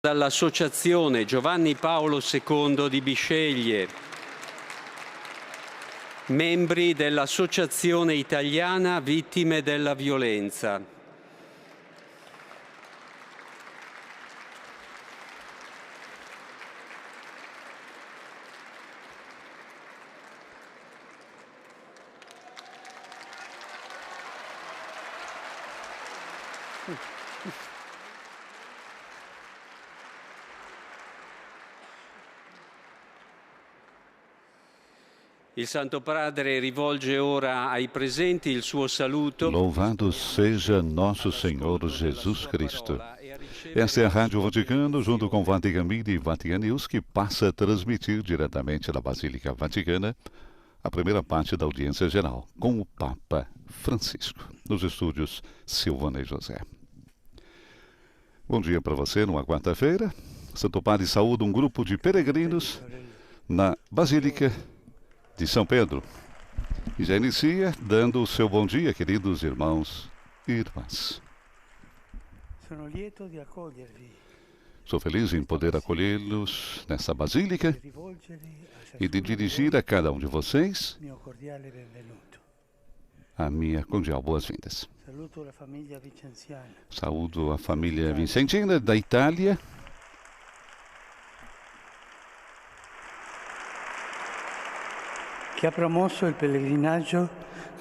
Dall'Associazione Giovanni Paolo II di Bisceglie, membri dell'Associazione Italiana Vittime della Violenza. Il Santo Padre rivolge ora ai presenti il suo saluto. Louvado seja nosso Senhor Jesus Cristo. Esta é a Rádio Vaticano, junto com Vatican Media e Vatican News, que passa a transmitir diretamente da Basílica Vaticana a primeira parte da audiência geral, com o Papa Francisco, nos estúdios Silvana e José. Bom dia para você numa quarta-feira. Santo Padre saúda um grupo de peregrinos na Basílica de São Pedro. E já inicia dando o seu bom dia, queridos irmãos e irmãs. Sou feliz em poder acolhê-los nessa basílica e de dirigir a cada um de vocês a minha cordial boas-vindas. Saúdo a família Vicentina da Itália,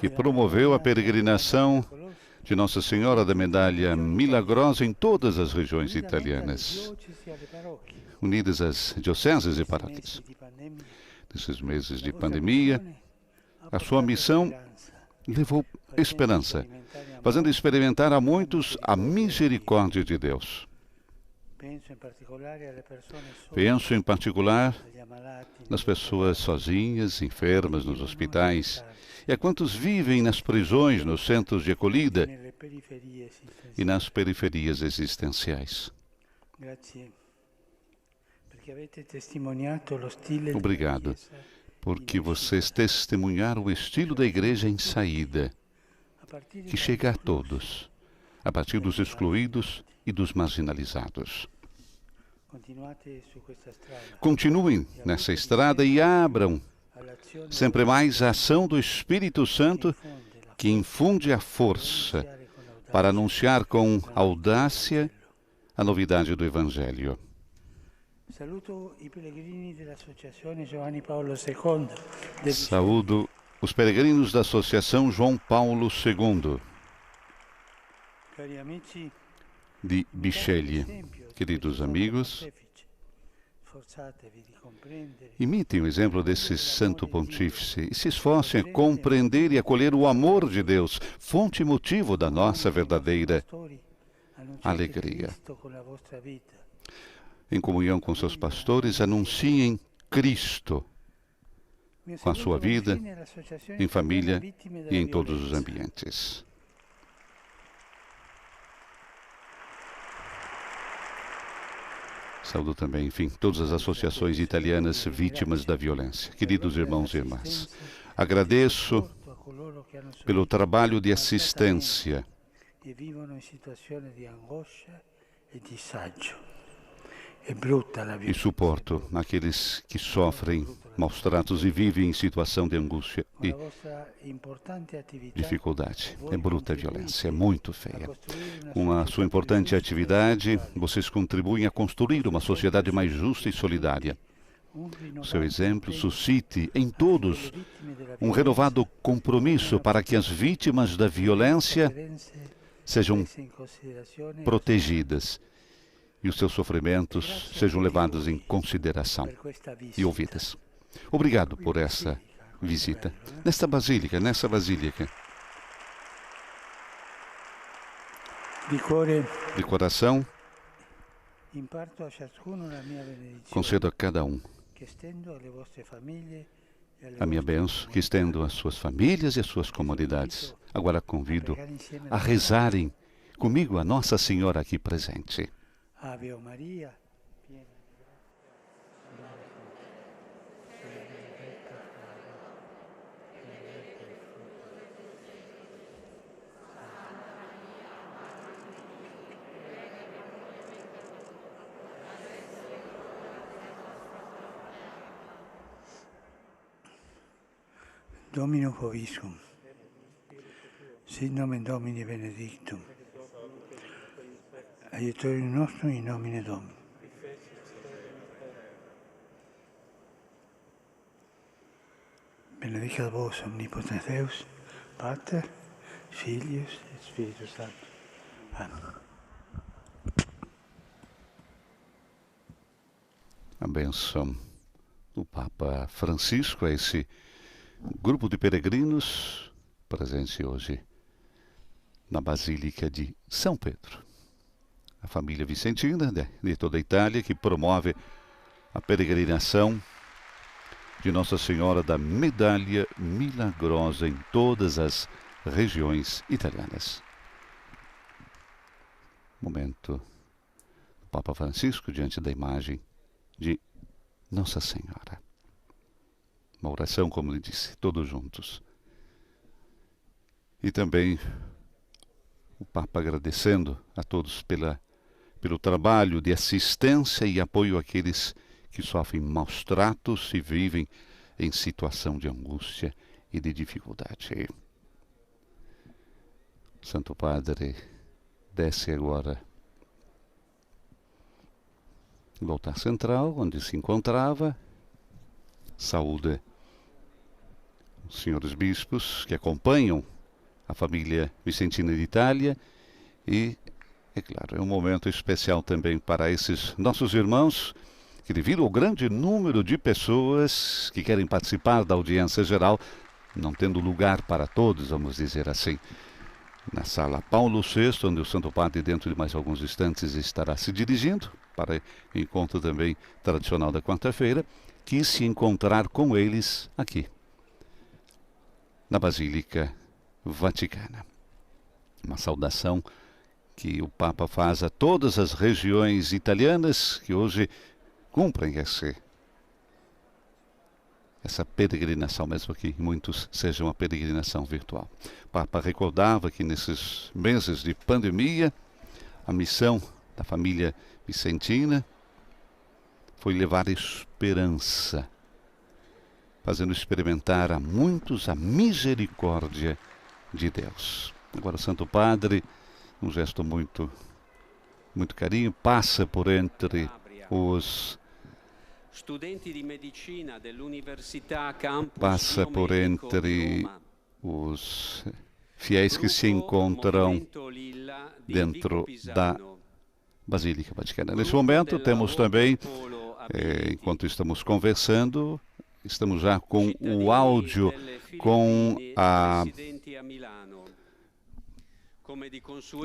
que promoveu a peregrinação de Nossa Senhora da Medalha Milagrosa em todas as regiões italianas, unidas às dioceses e paróquias. Nesses meses de pandemia, a sua missão levou esperança, fazendo experimentar a muitos a misericórdia de Deus. Penso em particular nas pessoas sozinhas, enfermas nos hospitais, e a quantos vivem nas prisões, nos centros de acolhida e nas periferias existenciais. Obrigado, porque vocês testemunharam o estilo da igreja em saída, que chega a todos, a partir dos excluídos e dos marginalizados. Continuem nessa estrada e abram sempre mais a ação do Espírito Santo, que infunde a força para anunciar com audácia a novidade do Evangelho. Saúdo os peregrinos da Associação João Paulo II de Bisceglie. Queridos amigos, imitem o exemplo desse santo pontífice e se esforcem a compreender e acolher o amor de Deus, fonte e motivo da nossa verdadeira alegria. Em comunhão com seus pastores, anunciem Cristo com a sua vida, em família e em todos os ambientes. Saúdo também, enfim, todas as associações italianas vítimas da violência. Queridos irmãos e irmãs, agradeço pelo trabalho de assistência e suporto aqueles que sofrem maus tratos e vivem em situação de angústia e dificuldade. É bruta a violência, é muito feia. Com a sua importante atividade, vocês contribuem a construir uma sociedade mais justa e solidária. O seu exemplo suscite em todos um renovado compromisso para que as vítimas da violência sejam protegidas e os seus sofrimentos sejam levados em consideração e ouvidas. Obrigado por essa visita. Nessa basílica. De coração, concedo a cada um a minha bênção, que estendo às suas famílias e às suas comunidades. Agora convido a rezarem comigo a Nossa Senhora aqui presente. Ave Maria, piena di grazia, Domino Vobiscum, sit nomen Domini benedictum, aiutorium nostrum in nomine Domini. Benedicat vos omnipotens Deus, Pater, Filius et Spiritus Sanctus. Amen. A bênção do Papa Francisco a esse grupo de peregrinos presente hoje na Basílica de São Pedro. A família vicentina de toda a Itália que promove a peregrinação de Nossa Senhora da Medalha Milagrosa em todas as regiões italianas. Momento do Papa Francisco diante da imagem de Nossa Senhora. Uma oração, como lhe disse, todos juntos. E também o Papa agradecendo a todos pelo trabalho de assistência e apoio àqueles que sofrem maus tratos e vivem em situação de angústia e de dificuldade. O Santo Padre desce agora no altar central, onde se encontrava, saúda os senhores bispos que acompanham a família vicentina de Itália e, é claro, é um momento especial também para esses nossos irmãos que, devido ao grande número de pessoas que querem participar da audiência geral, não tendo lugar para todos, vamos dizer assim, na sala Paulo VI, onde o Santo Padre, dentro de mais alguns instantes, estará se dirigindo para o encontro também tradicional da quarta-feira, quis se encontrar com eles aqui, na Basílica Vaticana. Uma saudação que o Papa faz a todas as regiões italianas que hoje cumprem essa peregrinação, mesmo que muitos sejam uma peregrinação virtual. O Papa recordava que nesses meses de pandemia, a missão da família vicentina foi levar esperança, fazendo experimentar a muitos a misericórdia de Deus. Agora o Santo Padre, um gesto muito carinho, passa por entre os fiéis que se encontram dentro da Basílica Vaticana. Nesse momento temos também, enquanto estamos conversando, estamos já com o áudio com a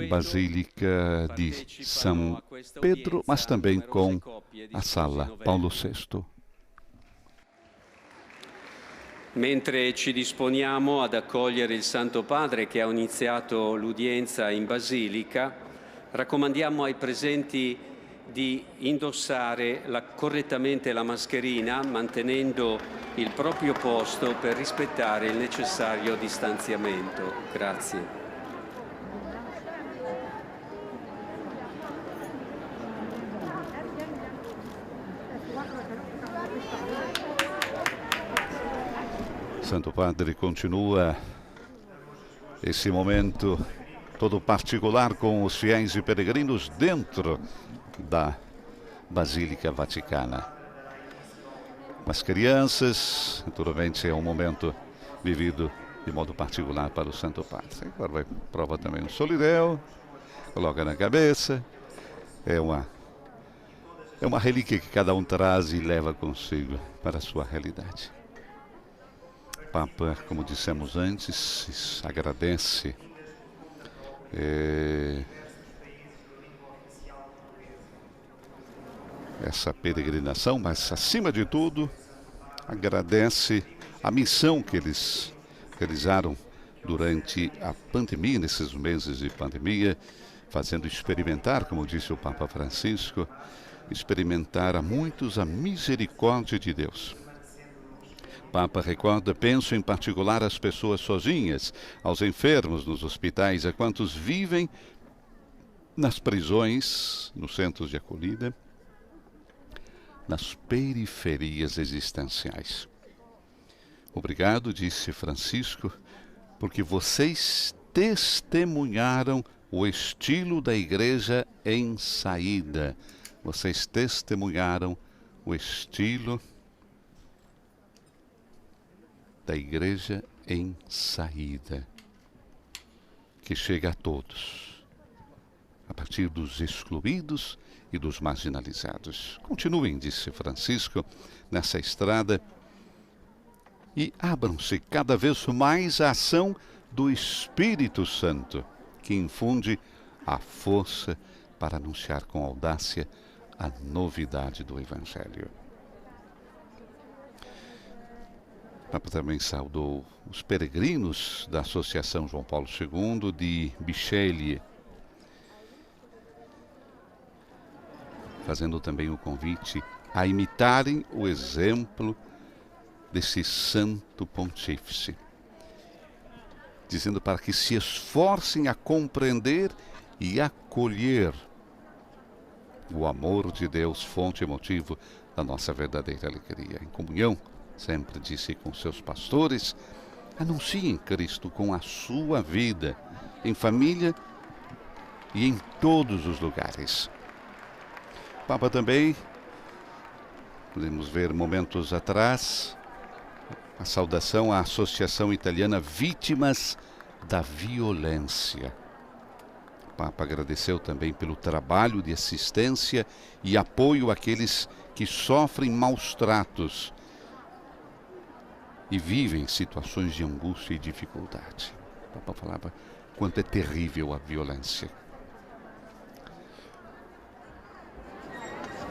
Basílica de São Pedro, mas também com a sala Paulo VI. Mentre ci disponiamo ad accogliere il Santo Padre che ha iniziato l'udienza in Basilica, raccomandiamo ai presenti di indossare correttamente la mascherina, mantenendo il proprio posto per rispettare il necessario distanziamento. Grazie. Santo Padre continua esse momento todo particular com os fiéis e peregrinos dentro da Basílica Vaticana. As crianças, naturalmente, é um momento vivido de modo particular para o Santo Padre. Agora vai prova também um solideu, coloca na cabeça. É uma relíquia que cada um traz e leva consigo para a sua realidade. O Papa, como dissemos antes, agradece essa peregrinação, mas acima de tudo agradece a missão que eles realizaram durante a pandemia, nesses meses de pandemia, fazendo experimentar, como disse o Papa Francisco, experimentar a muitos a misericórdia de Deus. O Papa recorda, penso em particular às pessoas sozinhas, aos enfermos nos hospitais, a quantos vivem nas prisões, nos centros de acolhida, nas periferias existenciais. Obrigado, disse Francisco, porque vocês testemunharam o estilo da igreja em saída. Vocês testemunharam o estilo da igreja em saída, que chega a todos, a partir dos excluídos e dos marginalizados. Continuem, disse Francisco, nessa estrada e abram-se cada vez mais à ação do Espírito Santo, que infunde a força para anunciar com audácia a novidade do Evangelho. O Papa também saudou os peregrinos da Associação João Paulo II de Bisceglie, fazendo também o convite a imitarem o exemplo desse santo pontífice, dizendo para que se esforcem a compreender e acolher o amor de Deus, fonte e motivo da nossa verdadeira alegria. Em comunhão, sempre disse com seus pastores, anunciem Cristo com a sua vida, em família e em todos os lugares. O Papa também, podemos ver momentos atrás, a saudação à Associação Italiana Vítimas da Violência. O Papa agradeceu também pelo trabalho de assistência e apoio àqueles que sofrem maus tratos e vivem situações de angústia e dificuldade. O Papa falava quanto é terrível a violência.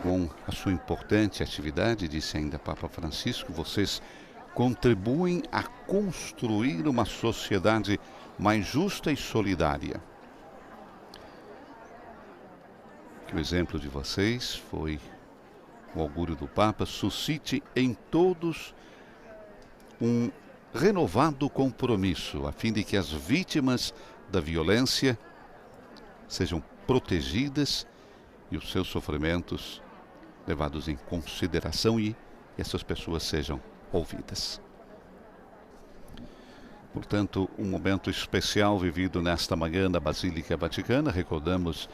Com a sua importante atividade, disse ainda Papa Francisco, vocês contribuem a construir uma sociedade mais justa e solidária. Que o exemplo de vocês foi o augúrio do Papa, suscite em todos um renovado compromisso, a fim de que as vítimas da violência sejam protegidas e os seus sofrimentos levados em consideração e essas pessoas sejam ouvidas. Portanto, um momento especial vivido nesta manhã na Basílica Vaticana. Recordamos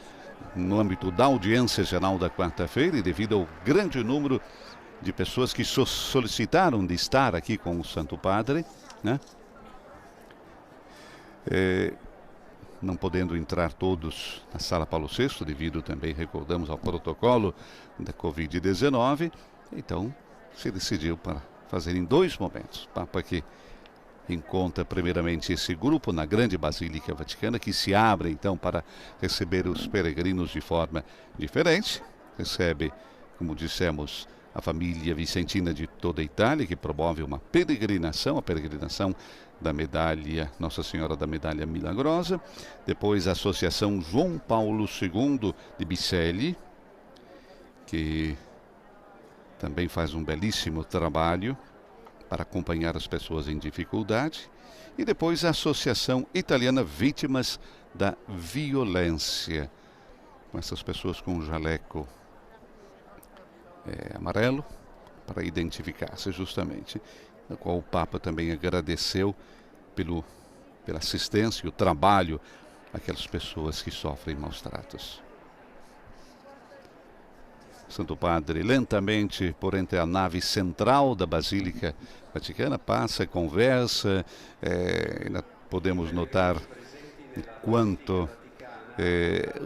no âmbito da audiência geral da quarta-feira e devido ao grande número de pessoas que solicitaram de estar aqui com o Santo Padre, né? Não podendo entrar todos na Sala Paulo VI, devido também, recordamos, ao protocolo da Covid-19, então se decidiu para fazer em 2 momentos. O Papa que encontra primeiramente esse grupo na grande Basílica Vaticana, que se abre então para receber os peregrinos de forma diferente. Recebe, como dissemos, a família vicentina de toda a Itália, que promove uma peregrinação, a peregrinação da medalha, Nossa Senhora da Medalha Milagrosa. Depois a Associação João Paulo II de Bisceglie, que também faz um belíssimo trabalho para acompanhar as pessoas em dificuldade. E depois a Associação Italiana Vítimas da Violência, com essas pessoas com um jaleco amarelo, para identificar-se justamente, na qual o Papa também agradeceu pela assistência e o trabalho àquelas pessoas que sofrem maus tratos. Santo Padre, lentamente por entre a nave central da Basílica Vaticana, passa, conversa, ainda podemos notar quanto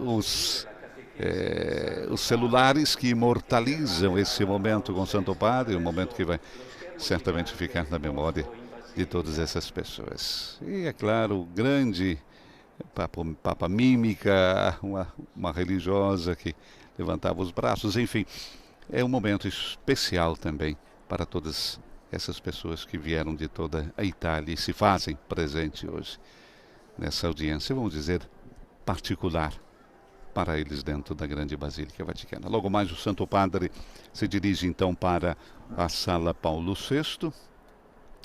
os celulares que imortalizam esse momento com o Santo Padre, um momento que vai certamente ficar na memória de todas essas pessoas. E, é claro, o grande Papa Mímica, uma religiosa que levantava os braços, enfim, é um momento especial também para todas essas pessoas que vieram de toda a Itália e se fazem presente hoje nessa audiência, vamos dizer, particular para eles dentro da grande Basílica Vaticana. Logo mais o Santo Padre se dirige então para a Sala Paulo VI,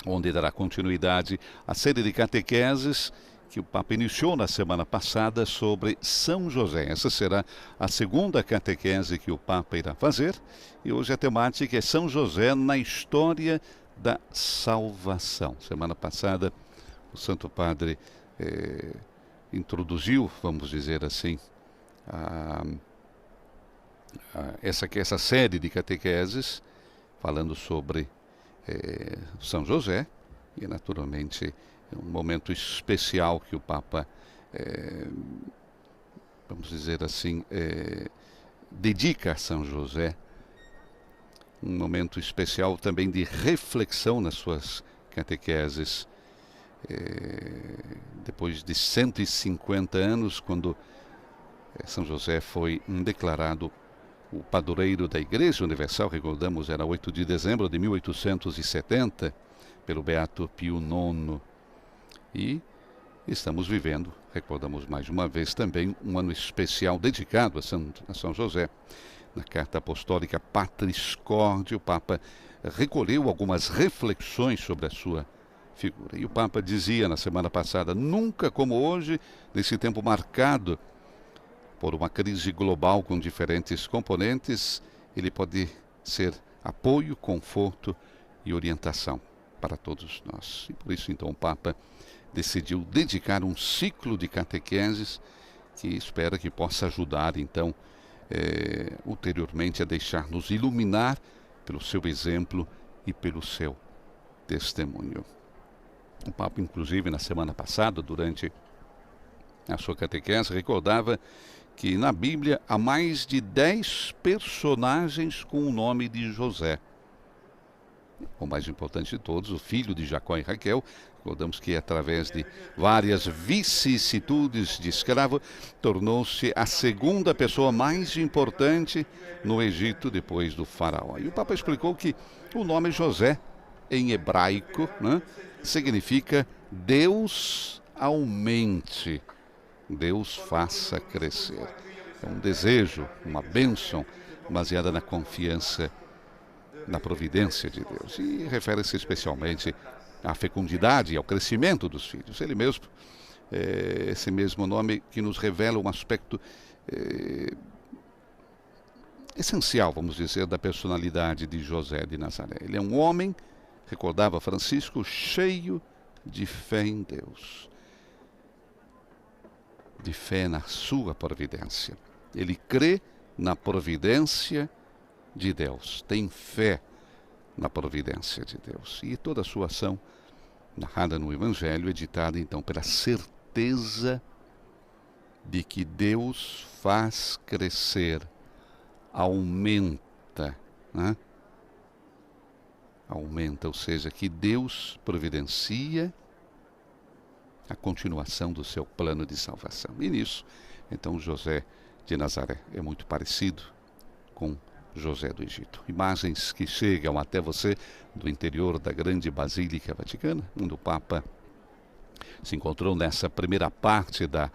onde dará continuidade à série de catequeses que o Papa iniciou na semana passada sobre São José. Essa será a segunda catequese que o Papa irá fazer, e hoje a temática é São José na história da salvação. Semana passada, o Santo Padre introduziu, vamos dizer assim, essa série de catequeses, falando sobre São José, e naturalmente é um momento especial que o Papa, vamos dizer assim, dedica a São José, um momento especial também de reflexão nas suas catequeses. Depois de 150 anos, quando São José foi declarado o padroeiro da Igreja Universal, recordamos, era 8 de dezembro de 1870, pelo Beato Pio IX. E estamos vivendo, recordamos mais uma vez também, um ano especial dedicado a São José. Na Carta Apostólica Patris Corde, o Papa recolheu algumas reflexões sobre a sua figura. E o Papa dizia na semana passada, nunca como hoje, nesse tempo marcado por uma crise global com diferentes componentes, ele pode ser apoio, conforto e orientação para todos nós. E por isso, então, o Papa decidiu dedicar um ciclo de catequeses que espera que possa ajudar, então, ulteriormente a deixar-nos iluminar pelo seu exemplo e pelo seu testemunho. O Papa, inclusive, na semana passada, durante a sua catequese, recordava que na Bíblia há mais de 10 personagens com o nome de José. O mais importante de todos, o filho de Jacó e Raquel. Recordamos que através de várias vicissitudes de escravo, tornou-se a segunda pessoa mais importante no Egito depois do faraó. E o Papa explicou que o nome José, em hebraico, né, significa Deus aumente, Deus faça crescer. É um desejo, uma bênção baseada na confiança na providência de Deus. E refere-se especialmente à fecundidade e ao crescimento dos filhos. Ele mesmo, esse mesmo nome que nos revela um aspecto essencial, vamos dizer, da personalidade de José de Nazaré. Ele é um homem, recordava Francisco, cheio de fé em Deus, de fé na sua providência. Ele crê na providência de Deus, tem fé na providência de Deus. E toda a sua ação, narrada no Evangelho, é ditada então pela certeza de que Deus faz crescer, aumenta, né? Aumenta, ou seja, que Deus providencia a continuação do seu plano de salvação. E nisso, então, José de Nazaré é muito parecido com José do Egito. Imagens que chegam até você do interior da grande Basílica Vaticana, onde o Papa se encontrou nessa primeira parte da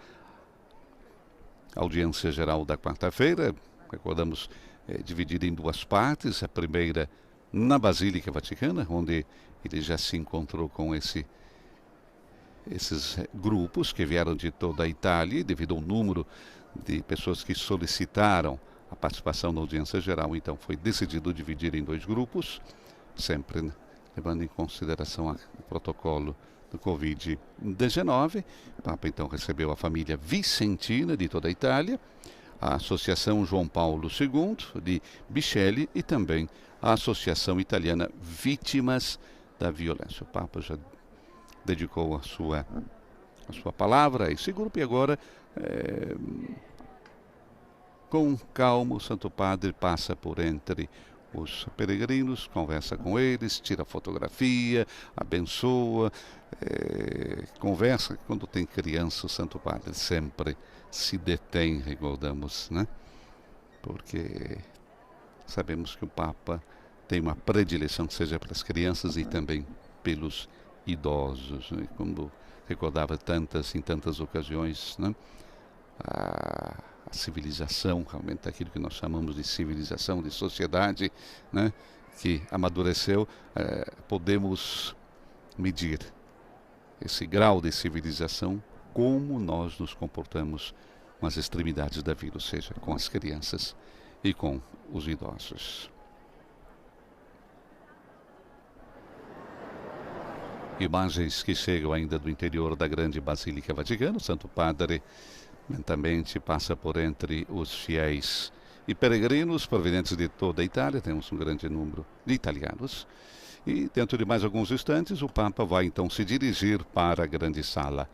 audiência geral da quarta-feira. Recordamos, dividida em duas partes. A primeira na Basílica Vaticana, onde ele já se encontrou com esses grupos que vieram de toda a Itália, e devido ao número de pessoas que solicitaram a participação na audiência geral, então foi decidido dividir em dois grupos, sempre levando em consideração o protocolo do Covid-19. O Papa então recebeu a família vicentina de toda a Itália, a Associação João Paulo II de Bichelli e também a Associação Italiana Vítimas da Violência. O Papa já dedicou a sua palavra a esse grupo e agora, com calma, o Santo Padre passa por entre os peregrinos, conversa com eles, tira fotografia, abençoa, conversa. Quando tem criança, o Santo Padre sempre se detém, recordamos, né? Porque sabemos que o Papa tem uma predileção, seja para as crianças e também pelos idosos, né? Como recordava em tantas ocasiões, né? A civilização, realmente aquilo que nós chamamos de civilização, de sociedade, né, que amadureceu, podemos medir esse grau de civilização como nós nos comportamos com as extremidades da vida, ou seja, com as crianças e com os idosos. Imagens que chegam ainda do interior da grande Basílica Vaticana. O Santo Padre lentamente passa por entre os fiéis e peregrinos provenientes de toda a Itália. Temos um grande número de italianos. E dentro de mais alguns instantes o Papa vai então se dirigir para a grande sala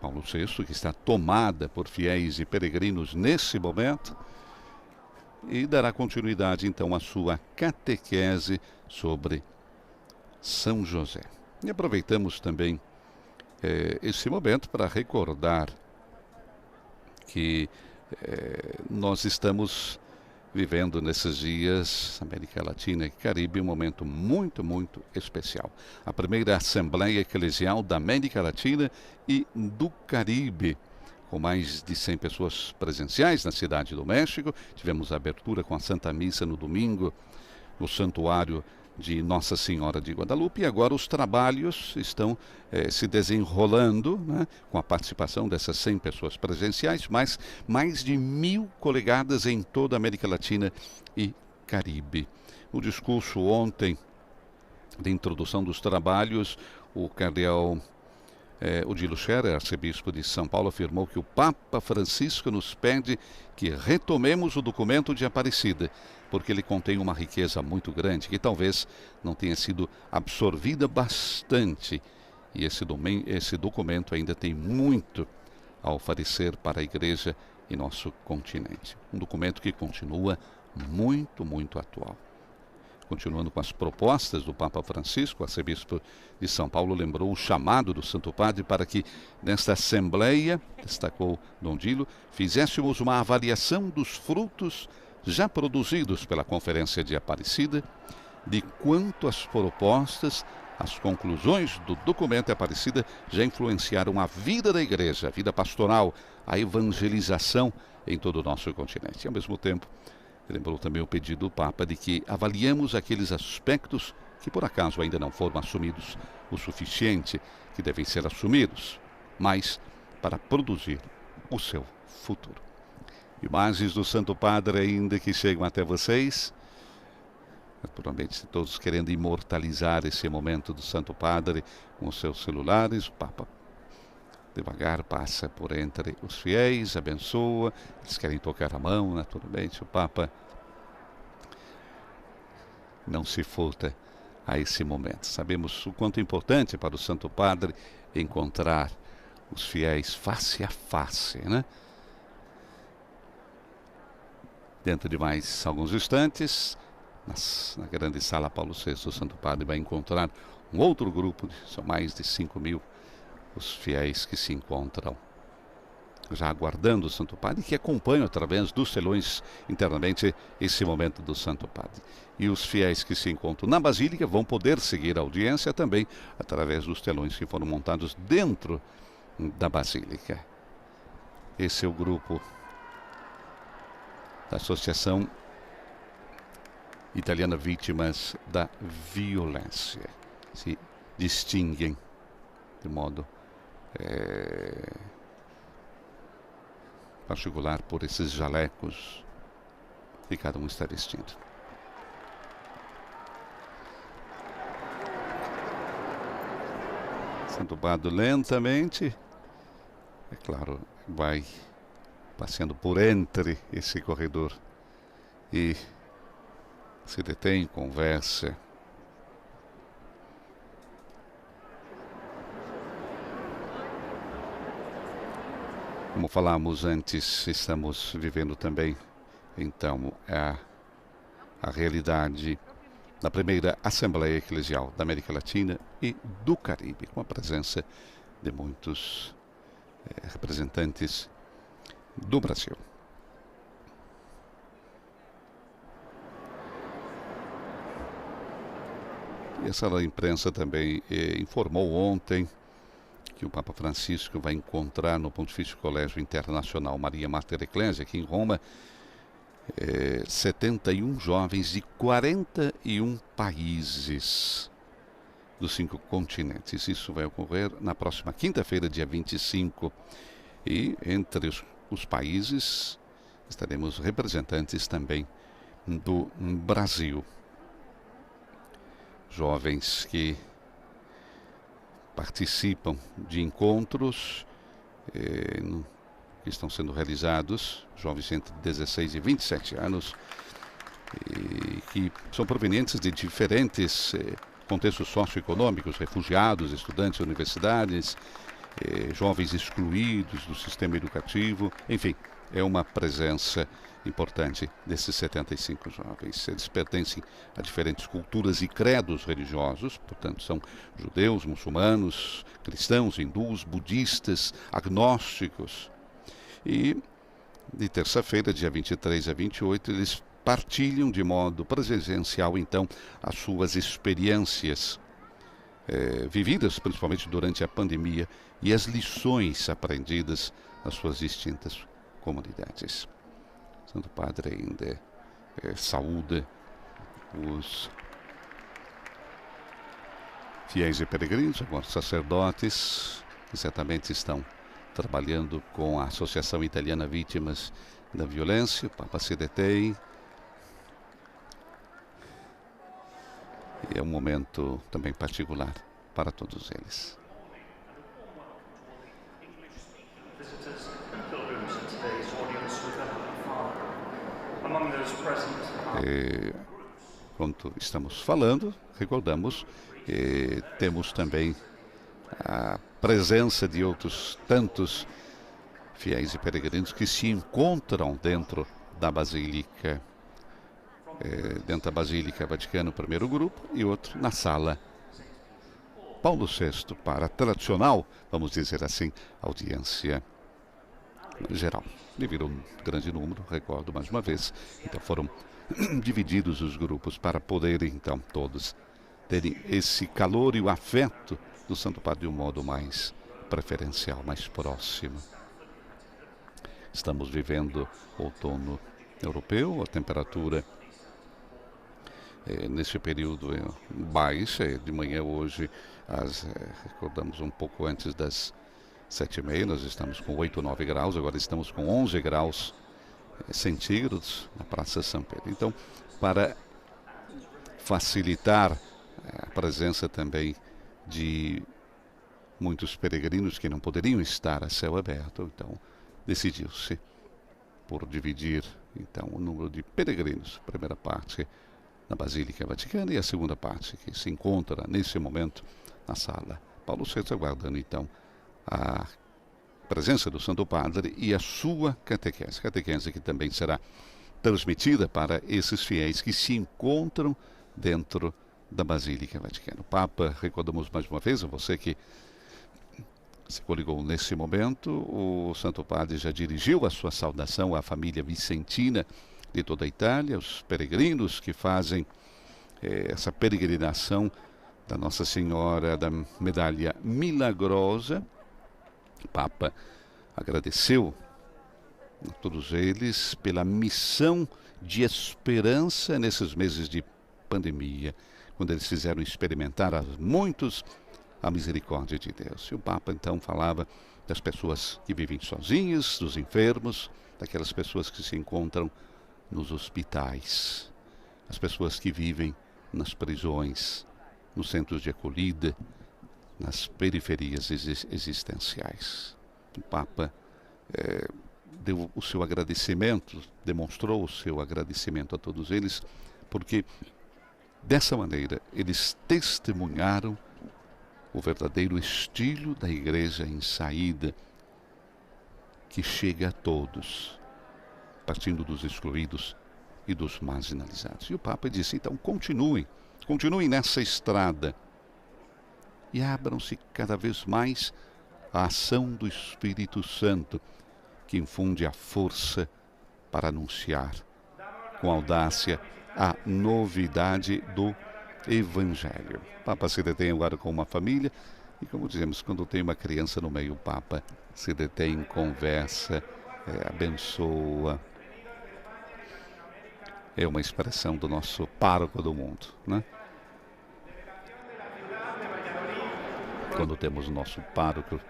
Paulo VI, que está tomada por fiéis e peregrinos nesse momento, e dará continuidade então à sua catequese sobre São José. E aproveitamos também esse momento para recordar que nós estamos vivendo nesses dias, América Latina e Caribe, um momento muito, muito especial. A primeira Assembleia Eclesial da América Latina e do Caribe, com mais de 100 pessoas presenciais na Cidade do México. Tivemos a abertura com a Santa Missa no domingo, no Santuário de Nossa Senhora de Guadalupe, e agora os trabalhos estão se desenrolando, né, com a participação dessas 100 pessoas presenciais, mas mais de 1000 colegadas em toda a América Latina e Caribe. O discurso ontem de introdução dos trabalhos, o cardeal Odilo Scherer, arcebispo de São Paulo, afirmou que o Papa Francisco nos pede que retomemos o documento de Aparecida, porque ele contém uma riqueza muito grande, que talvez não tenha sido absorvida bastante. E esse documento ainda tem muito a oferecer para a Igreja e nosso continente. Um documento que continua muito, muito atual. Continuando com as propostas do Papa Francisco, o arcebispo de São Paulo lembrou o chamado do Santo Padre para que, nesta Assembleia, destacou Dom Dilo, fizéssemos uma avaliação dos frutos já produzidos pela Conferência de Aparecida, de quanto as propostas, as conclusões do documento de Aparecida já influenciaram a vida da Igreja, a vida pastoral, a evangelização em todo o nosso continente. E, ao mesmo tempo, lembrou também o pedido do Papa de que avaliemos aqueles aspectos que por acaso ainda não foram assumidos o suficiente, que devem ser assumidos, mas para produzir o seu futuro. Imagens do Santo Padre ainda que chegam até vocês, naturalmente todos querendo imortalizar esse momento do Santo Padre com os seus celulares. O Papa devagar passa por entre os fiéis, abençoa, eles querem tocar a mão, naturalmente. O Papa não se furta a esse momento. Sabemos o quanto é importante para o Santo Padre encontrar os fiéis face a face, né? Dentro de mais alguns instantes, na grande sala Paulo VI, o Santo Padre vai encontrar um outro grupo, são mais de 5.000 os fiéis que se encontram já aguardando o Santo Padre, que acompanham através dos telões internamente esse momento do Santo Padre. E os fiéis que se encontram na Basílica vão poder seguir a audiência também através dos telões que foram montados dentro da Basílica. Esse é o grupo da Associação Italiana Vítimas da Violência. Se distinguem de modo particular por esses jalecos que cada um está vestindo. Santo Padre lentamente, é claro, vai passeando por entre esse corredor e se detém, conversa. Como falamos antes, estamos vivendo também, então, a realidade da primeira Assembleia Eclesial da América Latina e do Caribe, com a presença de muitos representantes do Brasil. E a sala de imprensa também informou ontem que o Papa Francisco vai encontrar no Pontifício Colégio Internacional Maria Mater Ecclesia, aqui em Roma, 71 jovens de 41 países dos 5 continentes. Isso vai ocorrer na próxima quinta-feira, dia 25. E entre os países estaremos representantes também do Brasil. Jovens que participam de encontros que estão sendo realizados, jovens entre 16 e 27 anos, e que são provenientes de diferentes contextos socioeconômicos, refugiados, estudantes de universidades, jovens excluídos do sistema educativo, enfim, é uma presença importante desses 75 jovens. Eles pertencem a diferentes culturas e credos religiosos, portanto são judeus, muçulmanos, cristãos, hindus, budistas, agnósticos. E de terça-feira, dia 23 a 28, eles partilham de modo presencial, então, as suas experiências vividas, principalmente durante a pandemia, e as lições aprendidas nas suas distintas comunidades. Santo Padre ainda saúda os fiéis e peregrinos, agora sacerdotes, que certamente estão trabalhando com a Associação Italiana Vítimas da Violência, o Papa se detém. E é um momento também particular para todos eles. Enquanto estamos falando, recordamos, temos também a presença de outros tantos fiéis e peregrinos que se encontram dentro da Basílica, dentro da Basílica Vaticana, o primeiro grupo, e outro na sala Paulo VI, para a tradicional, vamos dizer assim, audiência geral. Devido a um grande número, recordo mais uma vez, então foram divididos os grupos para poderem, então, todos terem esse calor e o afeto do Santo Padre de um modo mais preferencial, mais próximo. Estamos vivendo outono europeu, a temperatura nesse período baixa. De manhã hoje, recordamos um pouco antes das 7h30, nós estamos com 8 ou 9 graus, agora estamos com 11 graus centígrados na Praça São Pedro. Então, para facilitar a presença também de muitos peregrinos que não poderiam estar a céu aberto, então decidiu-se por dividir então o número de peregrinos, a primeira parte na Basílica Vaticana e a segunda parte que se encontra nesse momento na sala Paulo VI, aguardando então a presença do Santo Padre e a sua catequese que também será transmitida para esses fiéis que se encontram dentro da Basílica Vaticana. O Papa, recordamos mais uma vez, a você que se coligou nesse momento, o Santo Padre já dirigiu a sua saudação à família vicentina de toda a Itália, os peregrinos que fazem essa peregrinação da Nossa Senhora da Medalha Milagrosa. O Papa agradeceu a todos eles pela missão de esperança nesses meses de pandemia, quando eles fizeram experimentar a muitos a misericórdia de Deus. E o Papa então falava das pessoas que vivem sozinhas, dos enfermos, daquelas pessoas que se encontram nos hospitais, as pessoas que vivem nas prisões, nos centros de acolhida, nas periferias existenciais. O Papa deu o seu agradecimento, demonstrou o seu agradecimento a todos eles, porque dessa maneira eles testemunharam o verdadeiro estilo da igreja em saída, que chega a todos, partindo dos excluídos e dos marginalizados. E o Papa disse, então, continuem nessa estrada e abram-se cada vez mais à ação do Espírito Santo, que infunde a força para anunciar com audácia a novidade do Evangelho. O Papa se detém agora com uma família e, como dizemos, quando tem uma criança no meio, o Papa se detém, conversa, abençoa. É uma expressão do nosso pároco do mundo, né? Quando temos o nosso pároco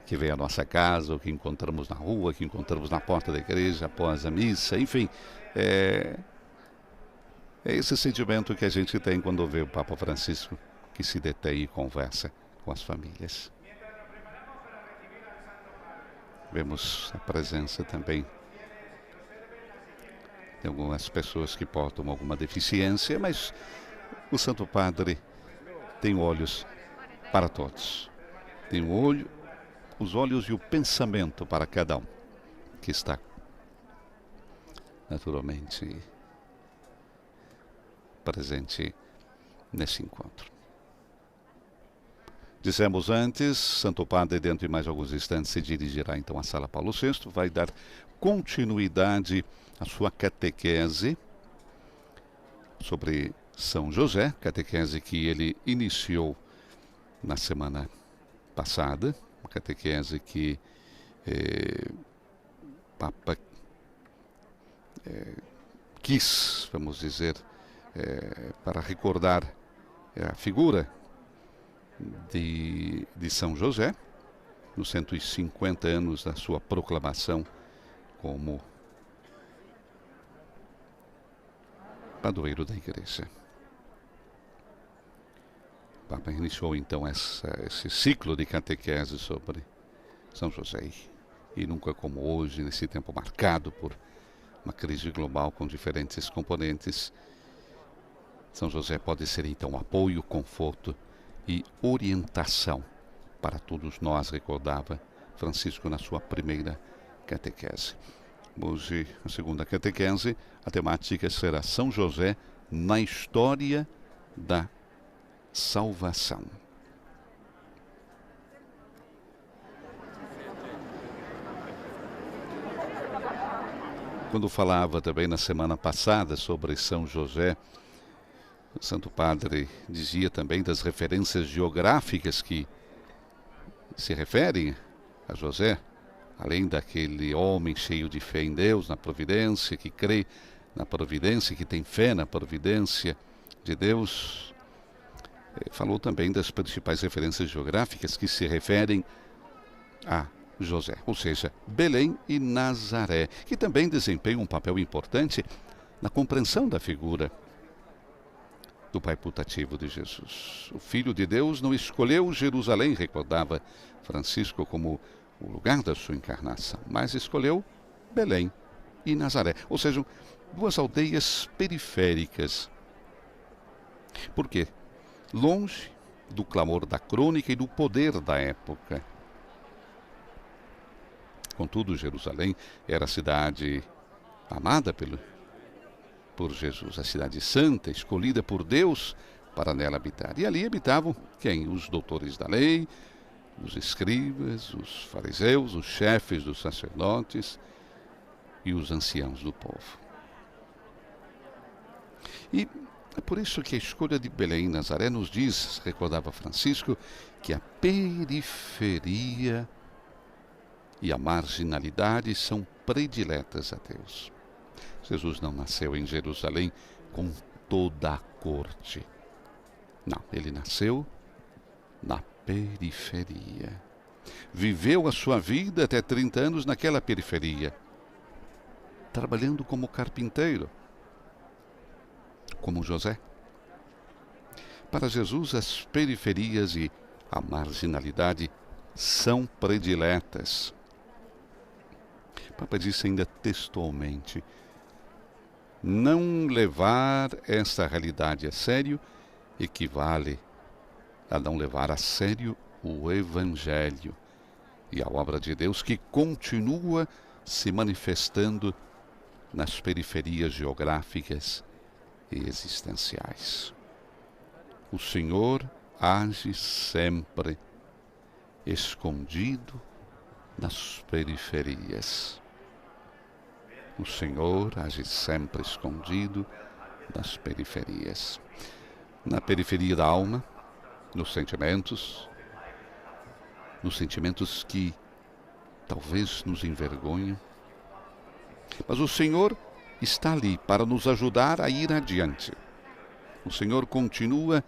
que vem à nossa casa, ou que encontramos na rua, que encontramos na porta da igreja após a missa, enfim, é esse sentimento que a gente tem quando vê o Papa Francisco que se detém e conversa com as famílias. Vemos a presença também de algumas pessoas que portam alguma deficiência, mas o Santo Padre tem olhos para todos. Tem os olhos e o pensamento para cada um que está naturalmente presente nesse encontro. Dissemos antes, Santo Padre, dentro de mais alguns instantes, se dirigirá então à Sala Paulo VI, vai dar continuidade à sua catequese sobre São José, catequese que ele iniciou na semana passada, uma catequese que o Papa quis, vamos dizer, para recordar a figura de São José, nos 150 anos da sua proclamação como padroeiro da Igreja. O Papa iniciou então esse ciclo de catequese sobre São José. E nunca como hoje, nesse tempo marcado por uma crise global com diferentes componentes, São José pode ser então apoio, conforto e orientação para todos nós, recordava Francisco na sua primeira catequese. Hoje, a segunda catequese, a temática será São José na história da salvação. Quando falava também na semana passada sobre São José, o Santo Padre dizia também das referências geográficas que se referem a José, além daquele homem cheio de fé em Deus, na providência, que crê na providência, que tem fé na providência de Deus. Falou também das principais referências geográficas que se referem a José, ou seja, Belém e Nazaré, que também desempenham um papel importante na compreensão da figura do Pai putativo de Jesus. O Filho de Deus não escolheu Jerusalém, recordava Francisco, como o lugar da sua encarnação, mas escolheu Belém e Nazaré, ou seja, duas aldeias periféricas. Por quê? Longe do clamor da crônica e do poder da época. Contudo, Jerusalém era a cidade amada por Jesus, a cidade santa, escolhida por Deus para nela habitar. E ali habitavam quem? Os doutores da lei, os escribas, os fariseus, os chefes dos sacerdotes e os anciãos do povo. E é por isso que a escolha de Belém e Nazaré nos diz, recordava Francisco, que a periferia e a marginalidade são prediletas a Deus. Jesus não nasceu em Jerusalém com toda a corte. Não, ele nasceu na periferia. Viveu a sua vida até 30 anos naquela periferia, trabalhando como carpinteiro, como José. Para Jesus, as periferias e a marginalidade são prediletas. O Papa disse ainda textualmente: não levar esta realidade a sério equivale a não levar a sério o Evangelho e a obra de Deus que continua se manifestando nas periferias geográficas e existenciais. O Senhor age sempre escondido nas periferias. O Senhor age sempre escondido nas periferias. Na periferia da alma, nos sentimentos que talvez nos envergonham. Mas o Senhor está ali para nos ajudar a ir adiante. O Senhor continua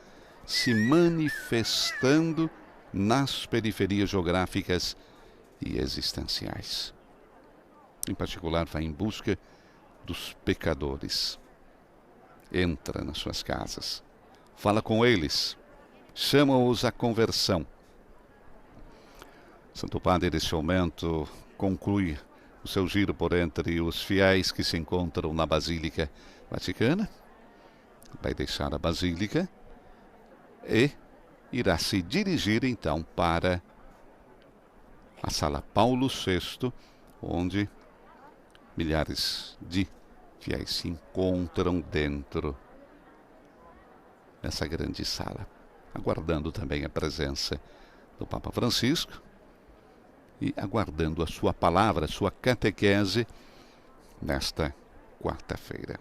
se manifestando nas periferias geográficas e existenciais. Em particular, vai em busca dos pecadores. Entra nas suas casas, fala com eles, chama-os à conversão. Santo Padre, neste momento, conclui o seu giro por entre os fiéis que se encontram na Basílica Vaticana. Vai deixar a Basílica e irá se dirigir, então, para a Sala Paulo VI, onde milhares de fiéis se encontram dentro dessa grande sala, aguardando também a presença do Papa Francisco e aguardando a sua palavra, a sua catequese nesta quarta-feira.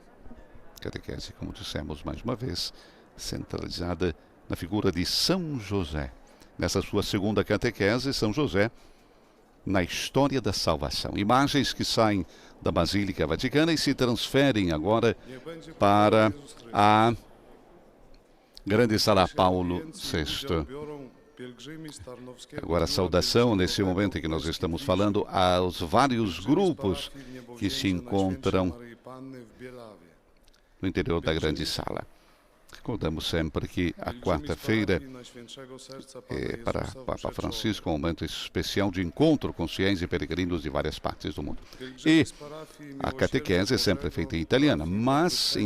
Catequese, como dissemos mais uma vez, centralizada na figura de São José. Nessa sua segunda catequese, São José na história da salvação. Imagens que saem da Basílica Vaticana e se transferem agora para a grande Sala Paulo VI. Agora a saudação, nesse momento em que nós estamos falando, aos vários grupos que se encontram no interior da grande sala. Recordamos sempre que a quarta-feira é para o Papa Francisco um momento especial de encontro com fiéis e peregrinos de várias partes do mundo. E a catequese é sempre feita em italiano, mas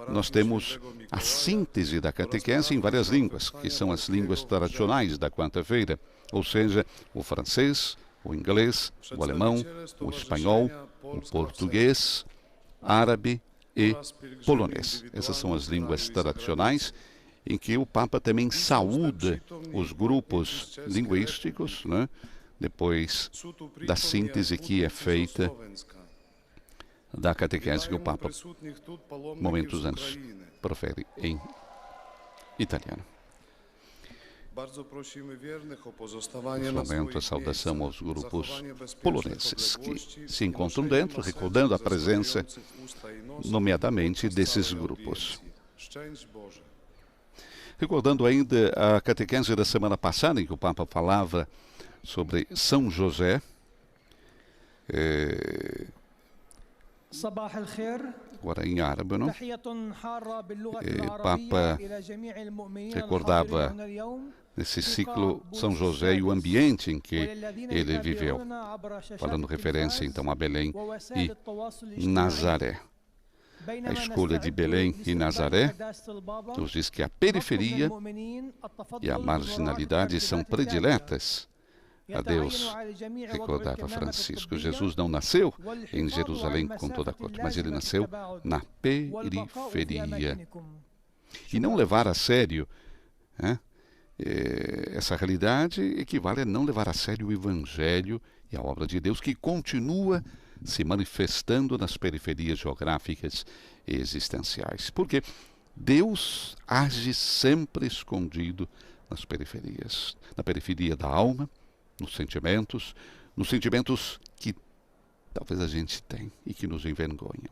nós temos a síntese da catequese em várias línguas, que são as línguas tradicionais da quarta-feira, ou seja, o francês, o inglês, o alemão, o espanhol, o português, árabe e polonês. Essas são as línguas tradicionais em que o Papa também saúda os grupos linguísticos, né, depois da síntese que é feita da catequese que o Papa, momentos antes, profere em italiano. Nesse momento, a saudação aos grupos poloneses que se encontram dentro, recordando a presença, nomeadamente, desses grupos. Recordando ainda a catequese da semana passada, em que o Papa falava sobre São José, agora em árabe, não? O Papa recordava nesse ciclo São José e o ambiente em que ele viveu, falando referência então a Belém e Nazaré. A escolha de Belém e Nazaré nos diz que a periferia e a marginalidade são prediletas a Deus, recordava Francisco. Jesus não nasceu em Jerusalém com toda a corte, mas ele nasceu na periferia. E não levar a sério essa realidade equivale a não levar a sério o Evangelho e a obra de Deus, que continua se manifestando nas periferias geográficas e existenciais. Porque Deus age sempre escondido nas periferias, na periferia da alma, nos sentimentos que talvez a gente tem e que nos envergonham.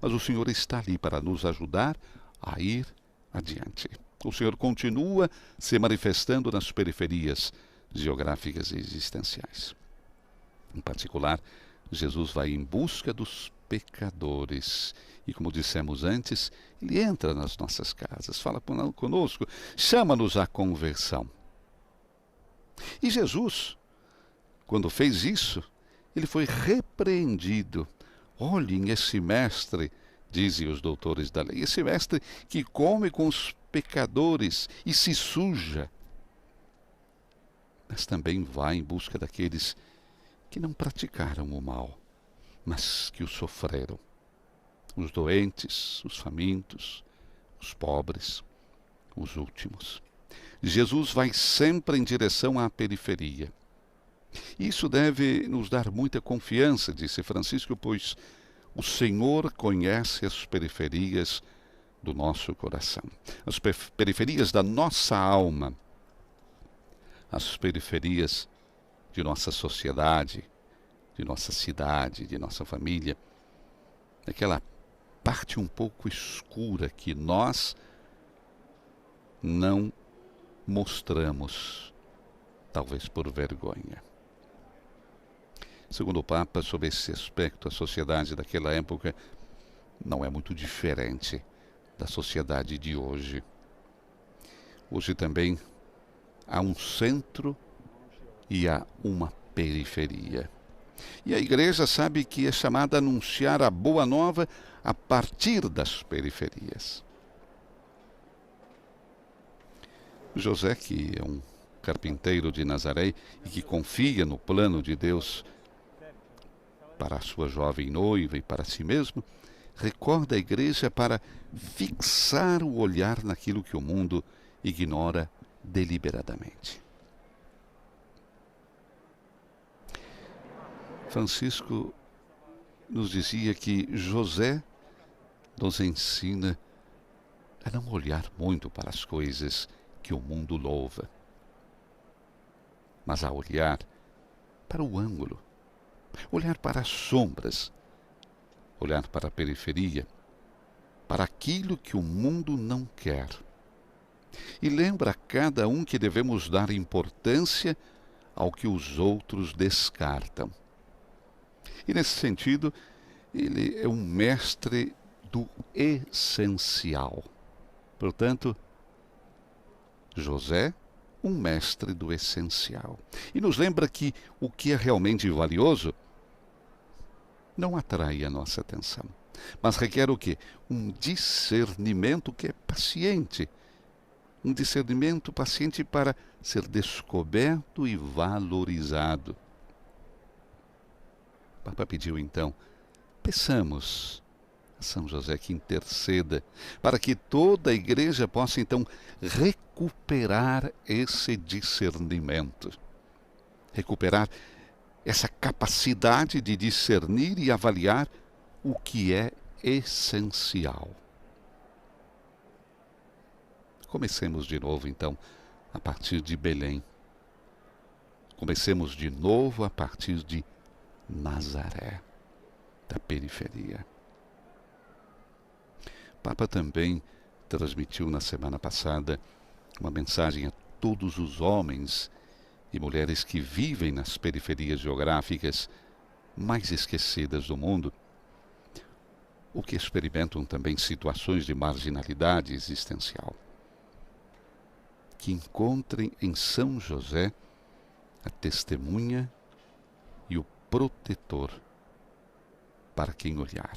Mas o Senhor está ali para nos ajudar a ir adiante. O Senhor continua se manifestando nas periferias geográficas e existenciais. Em particular, Jesus vai em busca dos pecadores. E como dissemos antes, ele entra nas nossas casas, fala conosco, chama-nos à conversão. E Jesus, quando fez isso, ele foi repreendido. Olhem esse mestre, dizem os doutores da lei, esse mestre que come com os pecadores e se suja, mas também vai em busca daqueles que não praticaram o mal, mas que o sofreram. Os doentes, os famintos, os pobres, os últimos. Jesus vai sempre em direção à periferia. Isso deve nos dar muita confiança, disse Francisco, pois o Senhor conhece as periferias do nosso coração, as periferias da nossa alma, as periferias de nossa sociedade, de nossa cidade, de nossa família, aquela parte um pouco escura que nós não mostramos, talvez por vergonha. Segundo o Papa, sobre esse aspecto, a sociedade daquela época não é muito diferente da sociedade de hoje. hoje também há um centro e há uma periferia. E a igreja sabe que é chamada a anunciar a boa nova a partir das periferias. José, que é um carpinteiro de Nazaré e que confia no plano de Deus para a sua jovem noiva e para si mesmo, recorda a igreja para fixar o olhar naquilo que o mundo ignora deliberadamente. Francisco nos dizia que José nos ensina a não olhar muito para as coisas que o mundo louva, mas a olhar para o ângulo, olhar para as sombras, olhar para a periferia, para aquilo que o mundo não quer. E lembra a cada um que devemos dar importância ao que os outros descartam. E nesse sentido, ele é um mestre do essencial. Portanto, José, um mestre do essencial. E nos lembra que o que é realmente valioso não atrai a nossa atenção, mas requer o quê? Um discernimento que é paciente. Um discernimento paciente para ser descoberto e valorizado. O Papa pediu então, peçamos a São José que interceda para que toda a igreja possa então recuperar esse discernimento, recuperar essa capacidade de discernir e avaliar o que é essencial. Comecemos de novo então a partir de Belém. Comecemos de novo a partir de Nazaré, da periferia. O Papa também transmitiu na semana passada uma mensagem a todos os homens e mulheres que vivem nas periferias geográficas mais esquecidas do mundo, ou que experimentam também situações de marginalidade existencial. Que encontrem em São José a testemunha e o protetor para quem olhar.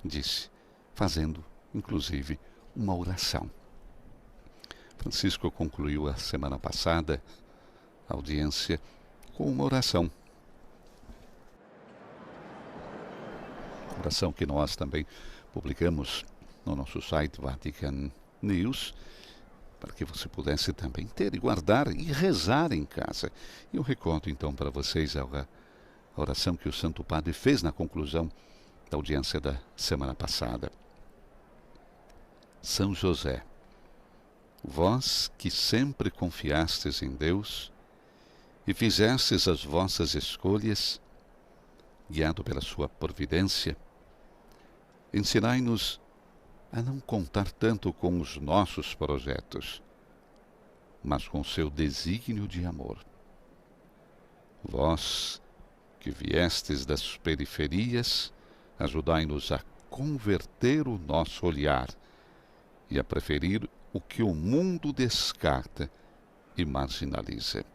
Disse, fazendo, inclusive, uma oração. Francisco concluiu a semana passada a audiência com uma oração. Oração que nós também publicamos no nosso site Vatican News, para que você pudesse também ter e guardar e rezar em casa. E eu recordo então para vocês a oração que o Santo Padre fez na conclusão da audiência da semana passada. São José, vós que sempre confiastes em Deus e fizestes as vossas escolhas, guiado pela sua providência, ensinai-nos a não contar tanto com os nossos projetos, mas com seu desígnio de amor. Vós, que viestes das periferias, ajudai-nos a converter o nosso olhar e a preferir o que o mundo descarta e marginaliza.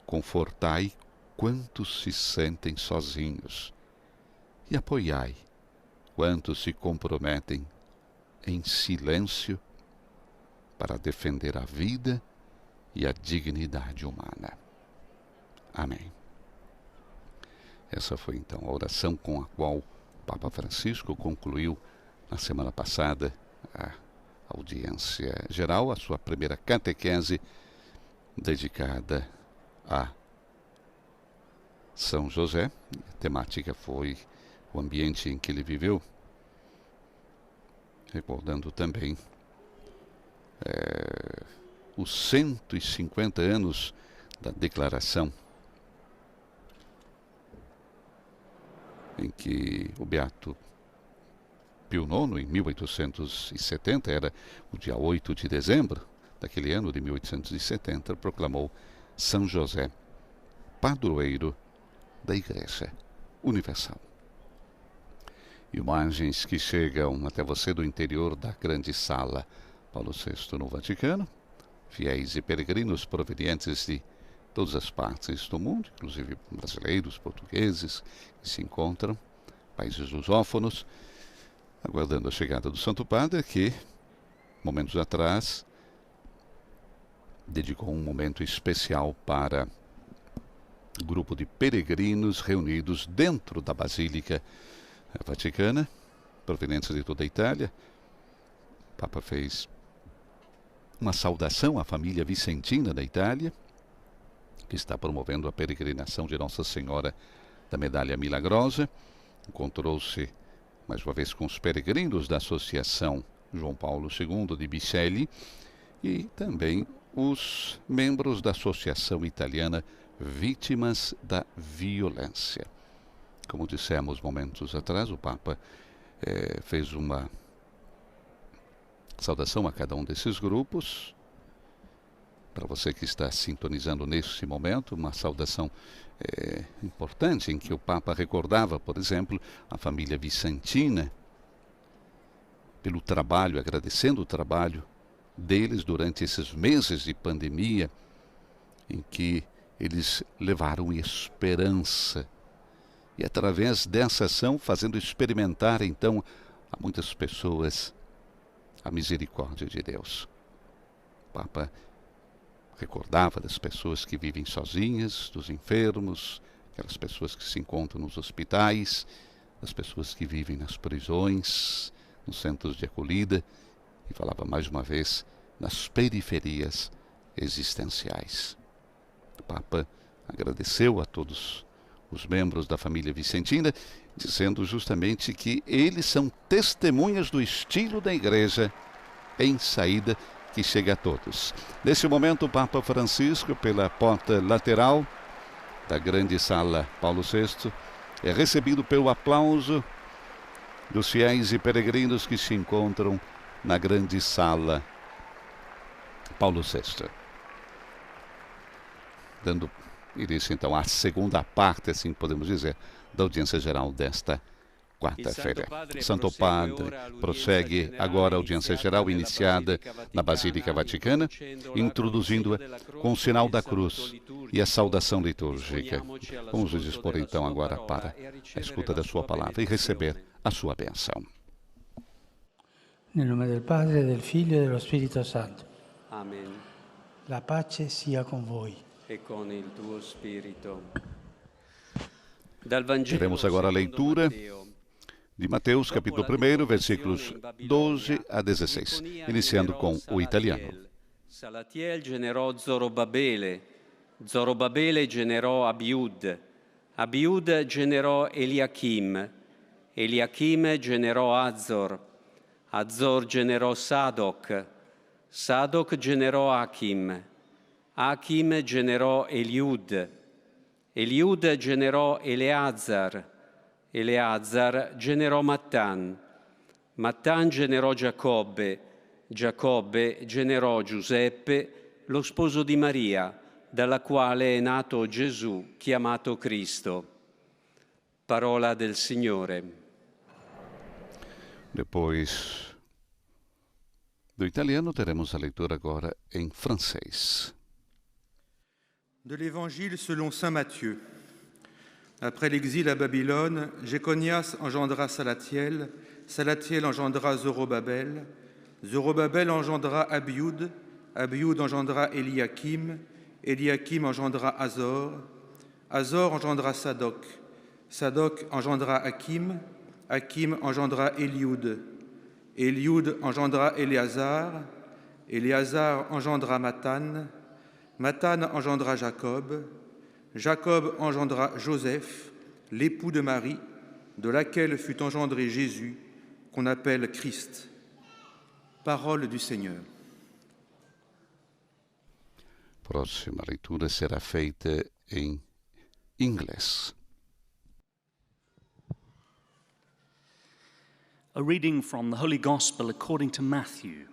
Confortai quantos se sentem sozinhos e apoiai quantos se comprometem em silêncio para defender a vida e a dignidade humana. Amém. Essa foi então a oração com a qual o Papa Francisco concluiu na semana passada a audiência geral, a sua primeira catequese dedicada a São José. A temática foi o ambiente em que ele viveu, recordando também os 150 anos da declaração em que o Beato Pio IX, em 1870, era o dia 8 de dezembro daquele ano de 1870, proclamou São José, padroeiro da Igreja Universal. Imagens que chegam até você do interior da grande sala Paulo VI no Vaticano. Fiéis e peregrinos provenientes de todas as partes do mundo, inclusive brasileiros, portugueses, que se encontram, países lusófonos, aguardando a chegada do Santo Padre, que, momentos atrás, dedicou um momento especial para o grupo de peregrinos reunidos dentro da Basílica Vaticana, provenientes de toda a Itália. O Papa fez uma saudação à família vicentina da Itália, que está promovendo a peregrinação de Nossa Senhora da Medalha Milagrosa. Encontrou-se, mais uma vez, com os peregrinos da Associação João Paulo II de Bicelli e também os membros da Associação Italiana Vítimas da Violência. Como dissemos momentos atrás, o Papa fez uma saudação a cada um desses grupos. Para você que está sintonizando nesse momento, uma saudação importante, em que o Papa recordava, por exemplo, a família vicentina, pelo trabalho, agradecendo o trabalho deles durante esses meses de pandemia, em que eles levaram esperança. E através dessa ação, fazendo experimentar, então, a muitas pessoas a misericórdia de Deus. O Papa recordava das pessoas que vivem sozinhas, dos enfermos, aquelas pessoas que se encontram nos hospitais, das pessoas que vivem nas prisões, nos centros de acolhida, e falava mais uma vez nas periferias existenciais. O Papa agradeceu a todos os membros da família vicentina, dizendo justamente que eles são testemunhas do estilo da Igreja em saída que chega a todos. Nesse momento, o Papa Francisco, pela porta lateral da grande sala Paulo VI, é recebido pelo aplauso dos fiéis e peregrinos que se encontram na grande sala Paulo VI. Dando início, então, à segunda parte, assim podemos dizer, da audiência geral desta quarta-feira. Santo Padre prossegue agora a audiência geral iniciada na Basílica Vaticana, introduzindo-a com o sinal da cruz e a saudação litúrgica. Vamos nos dispor então agora para a escuta da sua palavra e receber a sua bênção. Nel nome del Padre, del Figlio e dello Spirito Santo. Amen. La pace sia con voi. E con il tuo spirito. Dal Vangelo Teremos agora a leitura de Mateus, capítulo 1, versículos 12 a 16, iniciando com o italiano. Salatiel generò Zorobabele, Zorobabele generò Abiud, Abiud generò Eliachim, Eliachim generò Azor, Azor generò Sadoc, Sadoc generò Achim, Achim generò Eliud, Eliud generò Eleazar, Eleazar generò Mattan, Mattan generò Giacobbe, Giacobbe generò Giuseppe, lo sposo di Maria, dalla quale è nato Gesù, chiamato Cristo. Parola del Signore. Depois do italiano, teremos a leitura agora em francês. De l'Évangile selon saint Matthieu. Après l'exil à Babylone, Jéconias engendra Salatiel, Salatiel engendra Zorobabel, Zorobabel engendra Abiud, Abiud engendra Eliachim, Eliachim engendra Azor, Azor engendra Sadoc, Sadoc engendra Achim, Achim engendra Eliud, Eliud engendra Éléazar, Éléazar engendra Mattan, Mattan engendra Jacob, Jacob engendra Joseph, l'époux de Marie, de laquelle fut engendré Jésus, qu'on appelle Christ. Parole du Seigneur. Próxima leitura será feita em inglês. A reading from the Holy Gospel according to Matthew.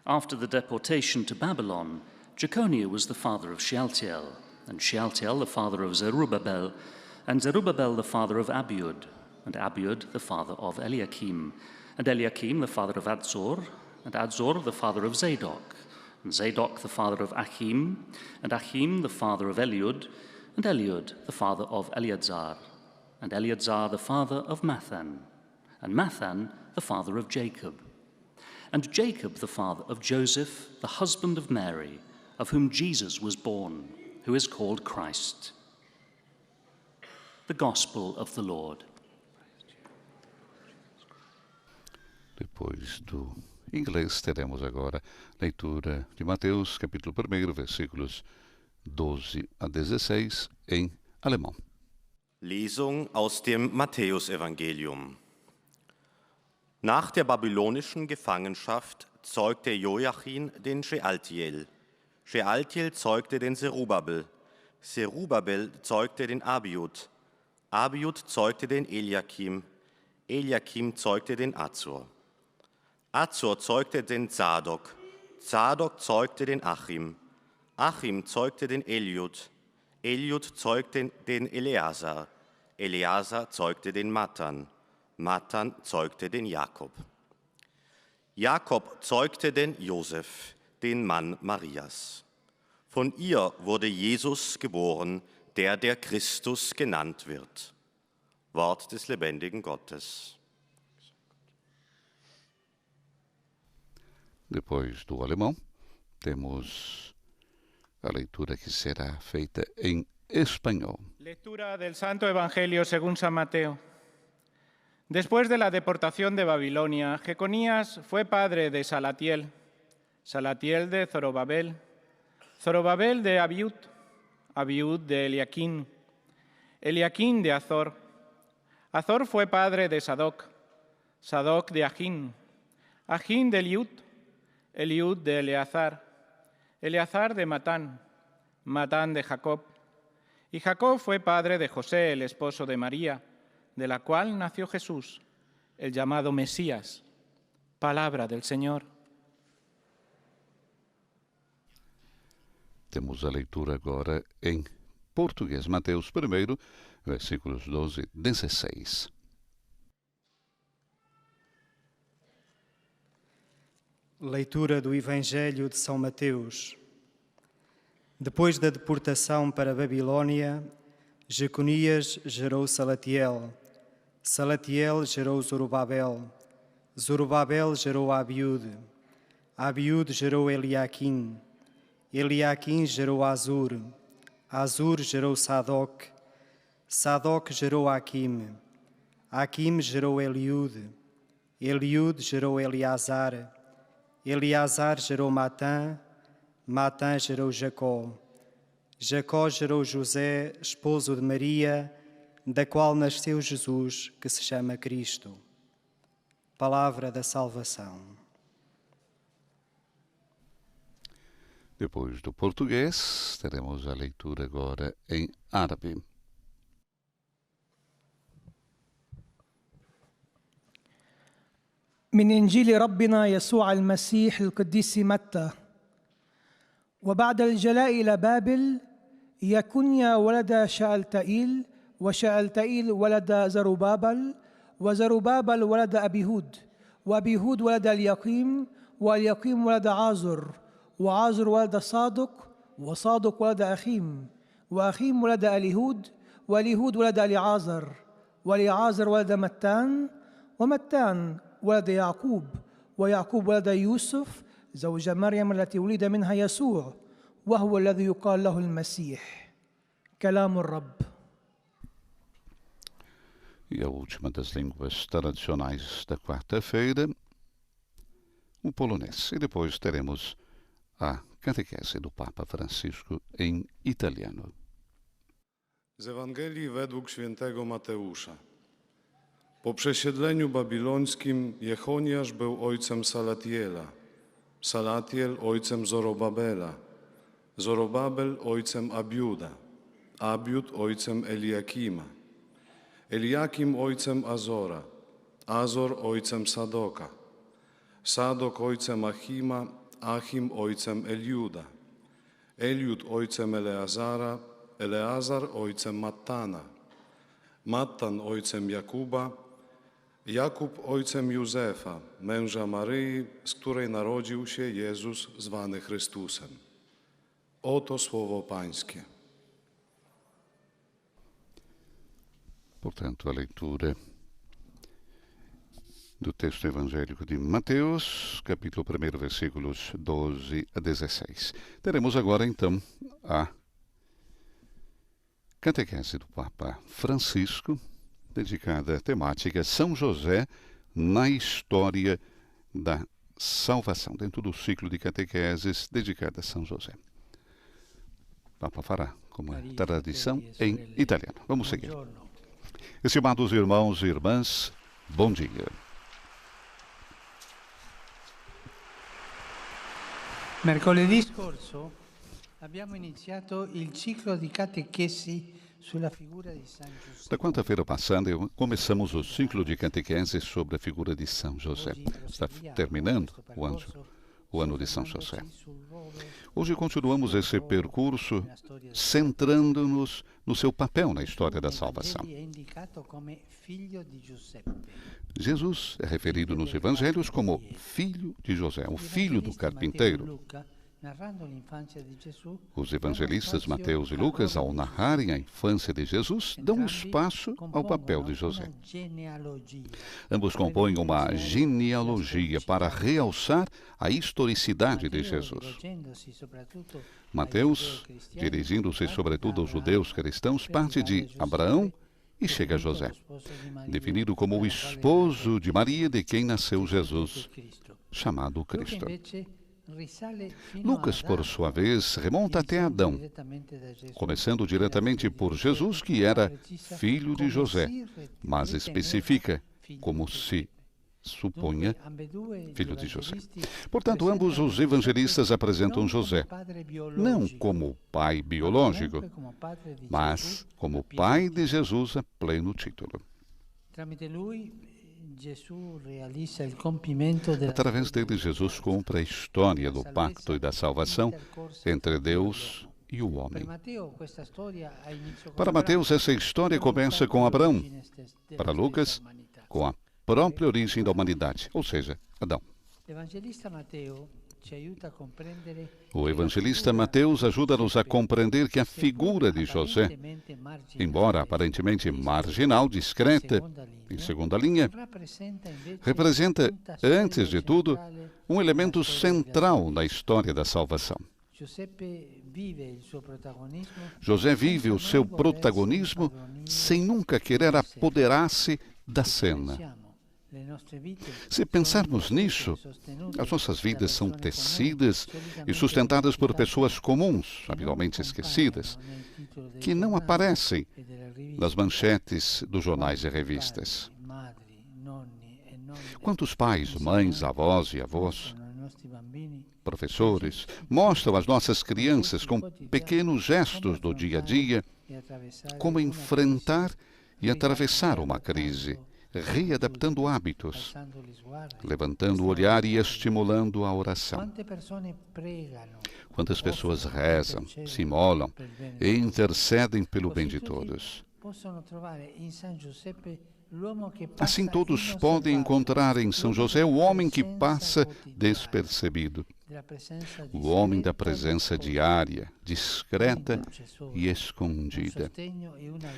After the deportation to Babylon, Jeconiah was the father of Shealtiel, and Shealtiel the father of Zerubbabel, and Zerubbabel the father of Abiud, and Abiud the father of Eliakim, and Eliakim the father of Azor, and Adzor the father of Zadok, and Zadok the father of Achim, and Achim the father of Eliud, and Eliud the father of Eleazar, and Eleazar the father of Mathan, and Mathan the father of Jacob, and Jacob the father of Joseph, the husband of Mary, of whom Jesus was born, who is called Christ. The Gospel of the Lord. Depois do inglês, teremos agora leitura de Mateus, capítulo 1, versículos 12 a 16, em alemão. Lesung aus dem Matthäusevangelium. Nach der babylonischen Gefangenschaft zeugte Joachim den Shealtiel. Shealtiel zeugte den Zerubabel. Zerubabel zeugte den Abiud. Abiud zeugte den Eliakim. Eliakim zeugte den Azor. Azor zeugte den Zadok. Zadok zeugte den Achim. Achim zeugte den Eliud. Eliud zeugte den Eleazar. Eleazar zeugte den Mathan. Mathan zeugte den Jakob. Jakob zeugte den Josef, den Mann Marias. Von ihr wurde Jesus geboren, der Christus genannt wird. Wort des lebendigen Gottes. Depois do alemão, temos a leitura que será feita em espanhol. Lectura del Santo Evangelio según San Mateo. Después de la deportación de Babilonia, Jeconías fue padre de Salatiel, Salatiel de Zorobabel, Zorobabel de Abiud, Abiud de Eliaquín, Eliaquín de Azor. Azor fue padre de Sadoc, Sadoc de Agín, Agín de Eliud, Eliud de Eleazar, Eleazar de Matán, Matán de Jacob. Y Jacob fue padre de José, el esposo de María, de la cual nació Jesús, el llamado Mesías. Palabra del Señor. Temos a leitura agora em português. Mateus 1, versículos 12 a 16. Leitura do Evangelho de São Mateus. Depois da deportação para a Babilônia, Jeconias gerou Salatiel, Salatiel gerou Zorobabel, Zorobabel gerou Abiúde, Abiúde gerou Eliaquim, Eliaquim gerou Azur, Azur gerou Sadoc, Sadoc gerou Aquim, Aquim gerou Eliúde, Eliúde gerou Eleazar, Eleazar gerou Matã, Matã gerou Jacó, Jacó gerou José, esposo de Maria, da qual nasceu Jesus, que se chama Cristo. Palavra da salvação. Depois do português, teremos a leitura agora em árabe. من إنجيل ربنا يسوع المسيح القديس متى. وبعد الجلاء إلى بابل يكونيا ولد شألتئيل، وشألتئيل ولد زربابل، وزربابل ولد أبيهود، وأبيهود ولد اليقيم، واليقيم ولد عازر، وعازر ولد صادق، وصادق ولد أخيم، وأخيم ولد أليهود، وأليهود ولد أليعازر، وأليعازر ولد متان، ومتان ولد يعقوب، ويعقوب ولد يوسف زوج مريم التي ولد منها يسوع، وهو الذي يقال له المسيح. كلام الرب. E a última das línguas tradicionais da quarta-feira, o polonês. E depois teremos a catequese do Papa Francisco em italiano. Z Ewangelii według świętego Mateusza. Po przesiedleniu babilońskim Jechoniasz był ojcem Salatiela, Salatiel ojcem Zorobabela, Zorobabel ojcem Abiuda, Abiud ojcem Eliakima, Eliakim ojcem Azora, Azor ojcem Sadoka, Sadok ojcem Achima, Achim ojcem Eliuda, Eliud ojcem Eleazara, Eleazar ojcem Mattana, Mattan ojcem Jakuba, Jakub ojcem Józefa, męża Maryi, z której narodził się Jezus zwany Chrystusem. Oto słowo Pańskie. Portanto, a leitura do texto evangélico de Mateus, capítulo 1, versículos 12 a 16. Teremos agora, então, a catequese do Papa Francisco, dedicada à temática São José na história da salvação, dentro do ciclo de catequeses dedicado a São José. O Papa fará, como é tradição, em italiano. Vamos seguir. Estimados irmãos e irmãs, bom dia. Mercoledì scorso abbiamo iniziato il ciclo di catechesi sulla figura di San Giuseppe. Da quarta-feira passada, começamos o ciclo de catequese sobre a figura de São José. Está terminando o ano de São José. Hoje continuamos esse percurso centrando-nos no seu papel na história da salvação. Jesus é referido nos evangelhos como filho de José, o filho do carpinteiro. Os evangelistas Mateus e Lucas, ao narrarem a infância de Jesus, dão espaço ao papel de José. Ambos compõem uma genealogia para realçar a historicidade de Jesus. Mateus, dirigindo-se sobretudo aos judeus cristãos, parte de Abraão e chega a José, definido como o esposo de Maria, de quem nasceu Jesus, chamado Cristo. Lucas, por sua vez, remonta até Adão, começando diretamente por Jesus, que era filho de José, mas especifica, como se supunha, filho de José. Portanto, ambos os evangelistas apresentam José, não como pai biológico, mas como pai de Jesus a pleno título. Através dele, Jesus cumpre a história do pacto e da salvação entre Deus e o homem. Para Mateus, essa história começa com Abraão. Para Lucas, com a própria origem da humanidade, ou seja, Adão. O evangelista Mateus ajuda-nos a compreender que a figura de José, embora aparentemente marginal, discreta, em segunda linha, representa, antes de tudo, um elemento central na história da salvação. José vive o seu protagonismo sem nunca querer apoderar-se da cena. Se pensarmos nisso, as nossas vidas são tecidas e sustentadas por pessoas comuns, habitualmente esquecidas, que não aparecem nas manchetes dos jornais e revistas. Quantos pais, mães, avós e avós, professores, mostram às nossas crianças, com pequenos gestos do dia a dia, como enfrentar e atravessar uma crise, readaptando hábitos, levantando o olhar e estimulando a oração. Quantas pessoas rezam, se imolam e intercedem pelo bem de todos. Assim todos podem encontrar em São José o homem que passa despercebido, o homem da presença diária, discreta e escondida,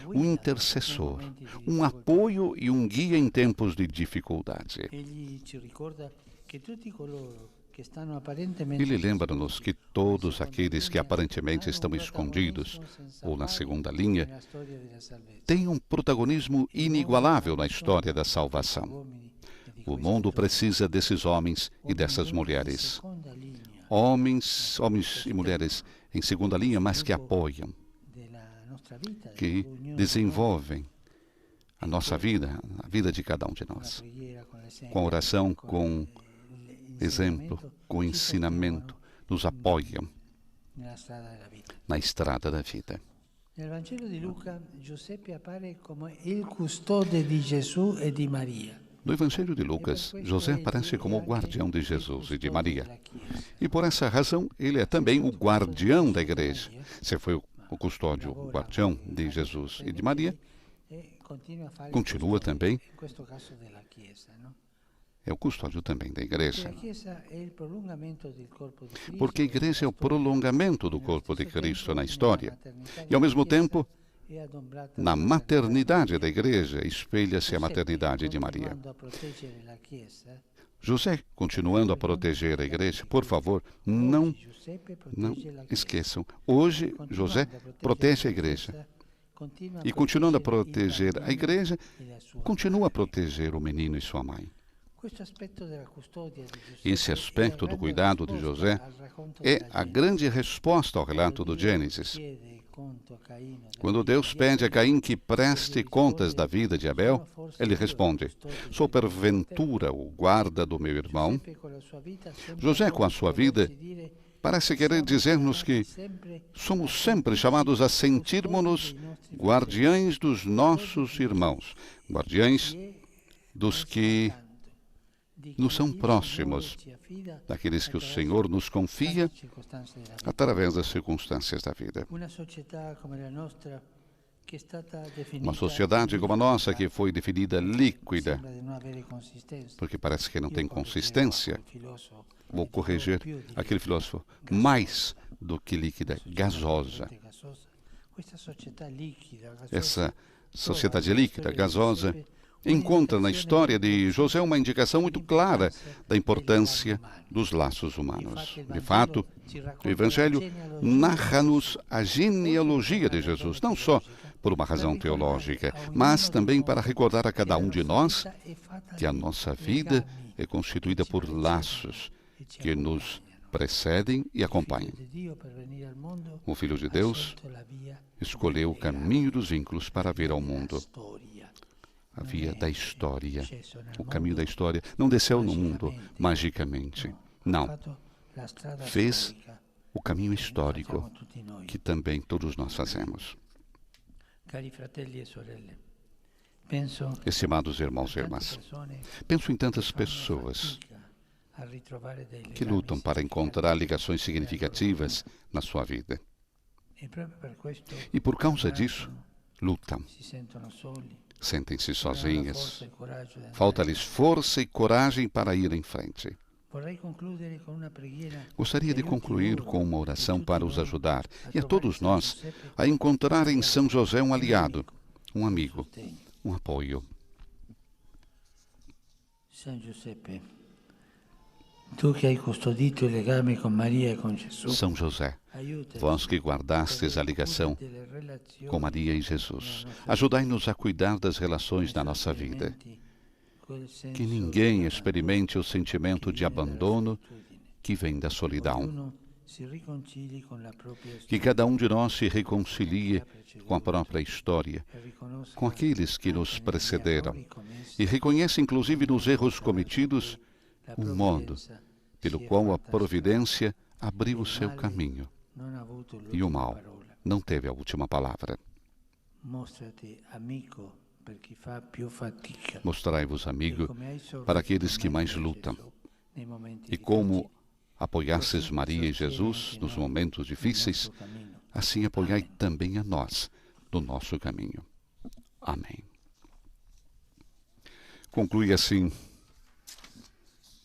um intercessor, um apoio e um guia em tempos de dificuldade. Ele lembra-nos que todos aqueles que aparentemente estão escondidos, ou na segunda linha, têm um protagonismo inigualável na história da salvação. O mundo precisa desses homens e dessas mulheres. Homens e mulheres em segunda linha, mas que apoiam, que desenvolvem a nossa vida, a vida de cada um de nós. Com a oração, com exemplo, com ensinamento, nos apoiam na estrada da vida. No Evangelho de Lucas, Giuseppe appare come il custode di Gesù e di Maria. No Evangelho de Lucas, José aparece como o guardião de Jesus e de Maria. E por essa razão, ele é também o guardião da igreja. Se foi o custódio, o guardião de Jesus e de Maria, continua também, é o custódio também da igreja. Porque a igreja é o prolongamento do corpo de Cristo na história. E, ao mesmo tempo, na maternidade da igreja, espelha-se a maternidade de Maria. José, continuando a proteger a igreja, por favor, não esqueçam. Hoje, José protege a igreja. E, continuando a proteger a igreja, continua a proteger o menino e sua mãe. Esse aspecto do cuidado de José é a grande resposta ao relato do Gênesis. Quando Deus pede a Caim que preste contas da vida de Abel, ele responde: sou porventura o guarda do meu irmão? José, com a sua vida, parece querer dizer-nos que somos sempre chamados a sentirmos-nos guardiães dos nossos irmãos, guardiães dos que nos são próximos, daqueles que o Senhor nos confia através das circunstâncias da vida. Uma sociedade como a nossa, que foi definida líquida, porque parece que não tem consistência. Vou corrigir aquele filósofo: mais do que líquida, gasosa. Essa sociedade líquida, gasosa, encontra na história de José uma indicação muito clara da importância dos laços humanos. De fato, o Evangelho narra-nos a genealogia de Jesus, não só por uma razão teológica, mas também para recordar a cada um de nós que a nossa vida é constituída por laços que nos precedem e acompanham. O Filho de Deus escolheu o caminho dos vínculos para vir ao mundo. A via da história, o caminho da história, não desceu no mundo magicamente. Não. Fez o caminho histórico que também todos nós fazemos. Estimados irmãos e irmãs, penso em tantas pessoas que lutam para encontrar ligações significativas na sua vida. E por causa disso, lutam. Sentem-se sozinhas. Falta-lhes força e coragem para ir em frente. Gostaria de concluir com uma oração para os ajudar e a todos nós a encontrar em São José um aliado, um amigo, um apoio. São Giuseppe, tu que hai custodito il legame con Maria e con Gesù. São José, vós que guardastes a ligação com Maria e Jesus, ajudai-nos a cuidar das relações da nossa vida. Que ninguém experimente o sentimento de abandono que vem da solidão. Que cada um de nós se reconcilie com a própria história, com aqueles que nos precederam, e reconheça inclusive nos erros cometidos o modo pelo qual a providência abriu o seu caminho. E o mal não teve a última palavra. Mostrai-vos amigo para aqueles que mais lutam. E como apoiastes Maria e Jesus nos momentos difíceis, assim apoiai também a nós no nosso caminho. Amém. Conclui assim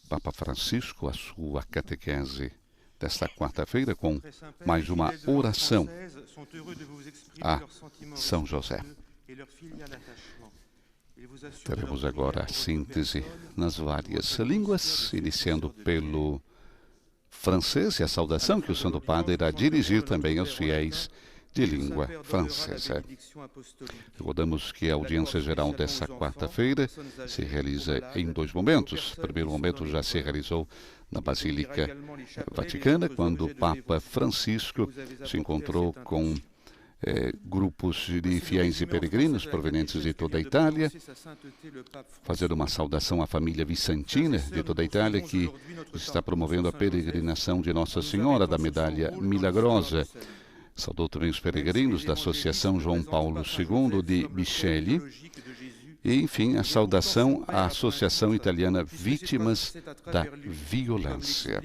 Papa Francisco a sua catequese desta quarta-feira com mais uma oração a São José. Teremos agora a síntese nas várias línguas, iniciando pelo francês e a saudação que o Santo Padre irá dirigir também aos fiéis de língua francesa. Recordamos que a audiência geral dessa quarta-feira se realiza em 2 momentos. O primeiro momento já se realizou na Basílica Vaticana, quando o Papa Francisco se encontrou com grupos de fiéis e peregrinos provenientes de toda a Itália, fazendo uma saudação à família Vicentina de toda a Itália, que está promovendo a peregrinação de Nossa Senhora da Medalha Milagrosa. Saudou também os peregrinos da Associação João Paulo II de Miceli E, enfim, a saudação à Associação Italiana Vítimas da Violência.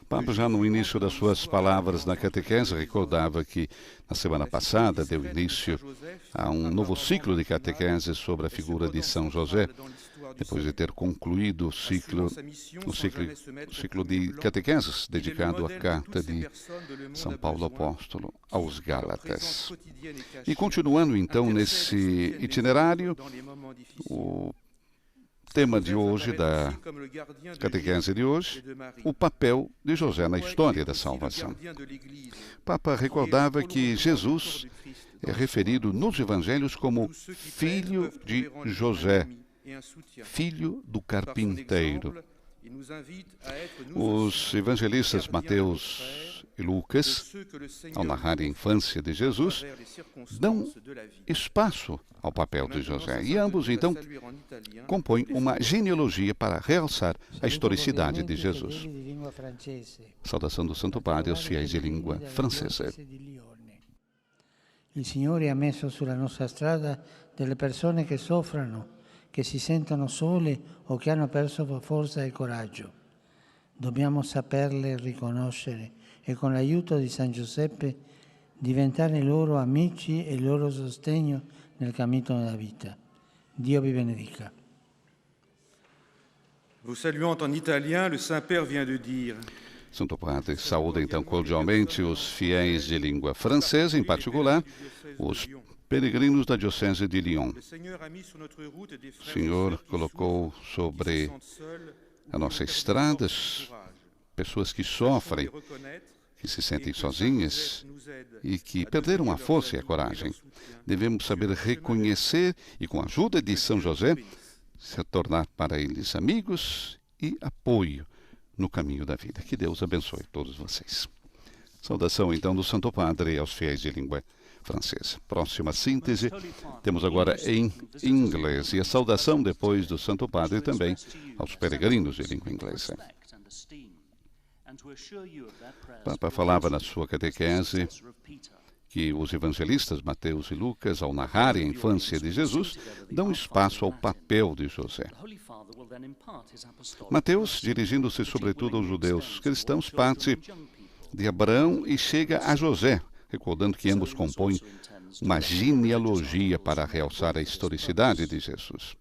O Papa, já no início das suas palavras na catequese, recordava que na semana passada deu início a um novo ciclo de catequese sobre a figura de São José, depois de ter concluído o ciclo de catequeses dedicado à carta de São Paulo Apóstolo aos Gálatas. E continuando então nesse itinerário, o tema de hoje, da catequese de hoje, o papel de José na história da salvação. O Papa recordava que Jesus é referido nos evangelhos como filho de José, filho do carpinteiro. Os evangelistas Mateus e Lucas, ao narrar a infância de Jesus, dão espaço ao papel de José. E ambos, então, compõem uma genealogia para realçar a historicidade de Jesus. Saudação do Santo Padre aos fiéis de língua francesa. Il Signore ha messo sulla nostra strada delle persone che soffrono, che si sentono sole o che hanno perso forza e coraggio. Dobbiamo saperle riconoscere e con l'aiuto di San Giuseppe diventare loro amici e loro sostegno nel cammino della vita. Dio vi benedica. Vous saluant en italien, le Saint-Père vient de dire: Santo Padre saúda então cordialmente os fiéis de língua francesa, em particular os peregrinos da Diocese de Lyon. O Senhor colocou sobre a nossa estrada pessoas que sofrem, que se sentem sozinhas e que perderam a força e a coragem. Devemos saber reconhecer e, com a ajuda de São José, se tornar para eles amigos e apoio no caminho da vida. Que Deus abençoe todos vocês. Saudação, então, do Santo Padre aos fiéis de língua francesa. Próxima síntese, temos agora em inglês. E a saudação, depois do Santo Padre, também aos peregrinos de língua inglesa. O Papa falava na sua catequese que os evangelistas Mateus e Lucas, ao narrarem a infância de Jesus, dão espaço ao papel de José. Mateus, dirigindo-se sobretudo aos judeus cristãos, parte de Abraão e chega a José, recordando que ambos compõem uma genealogia para realçar a historicidade de Jesus.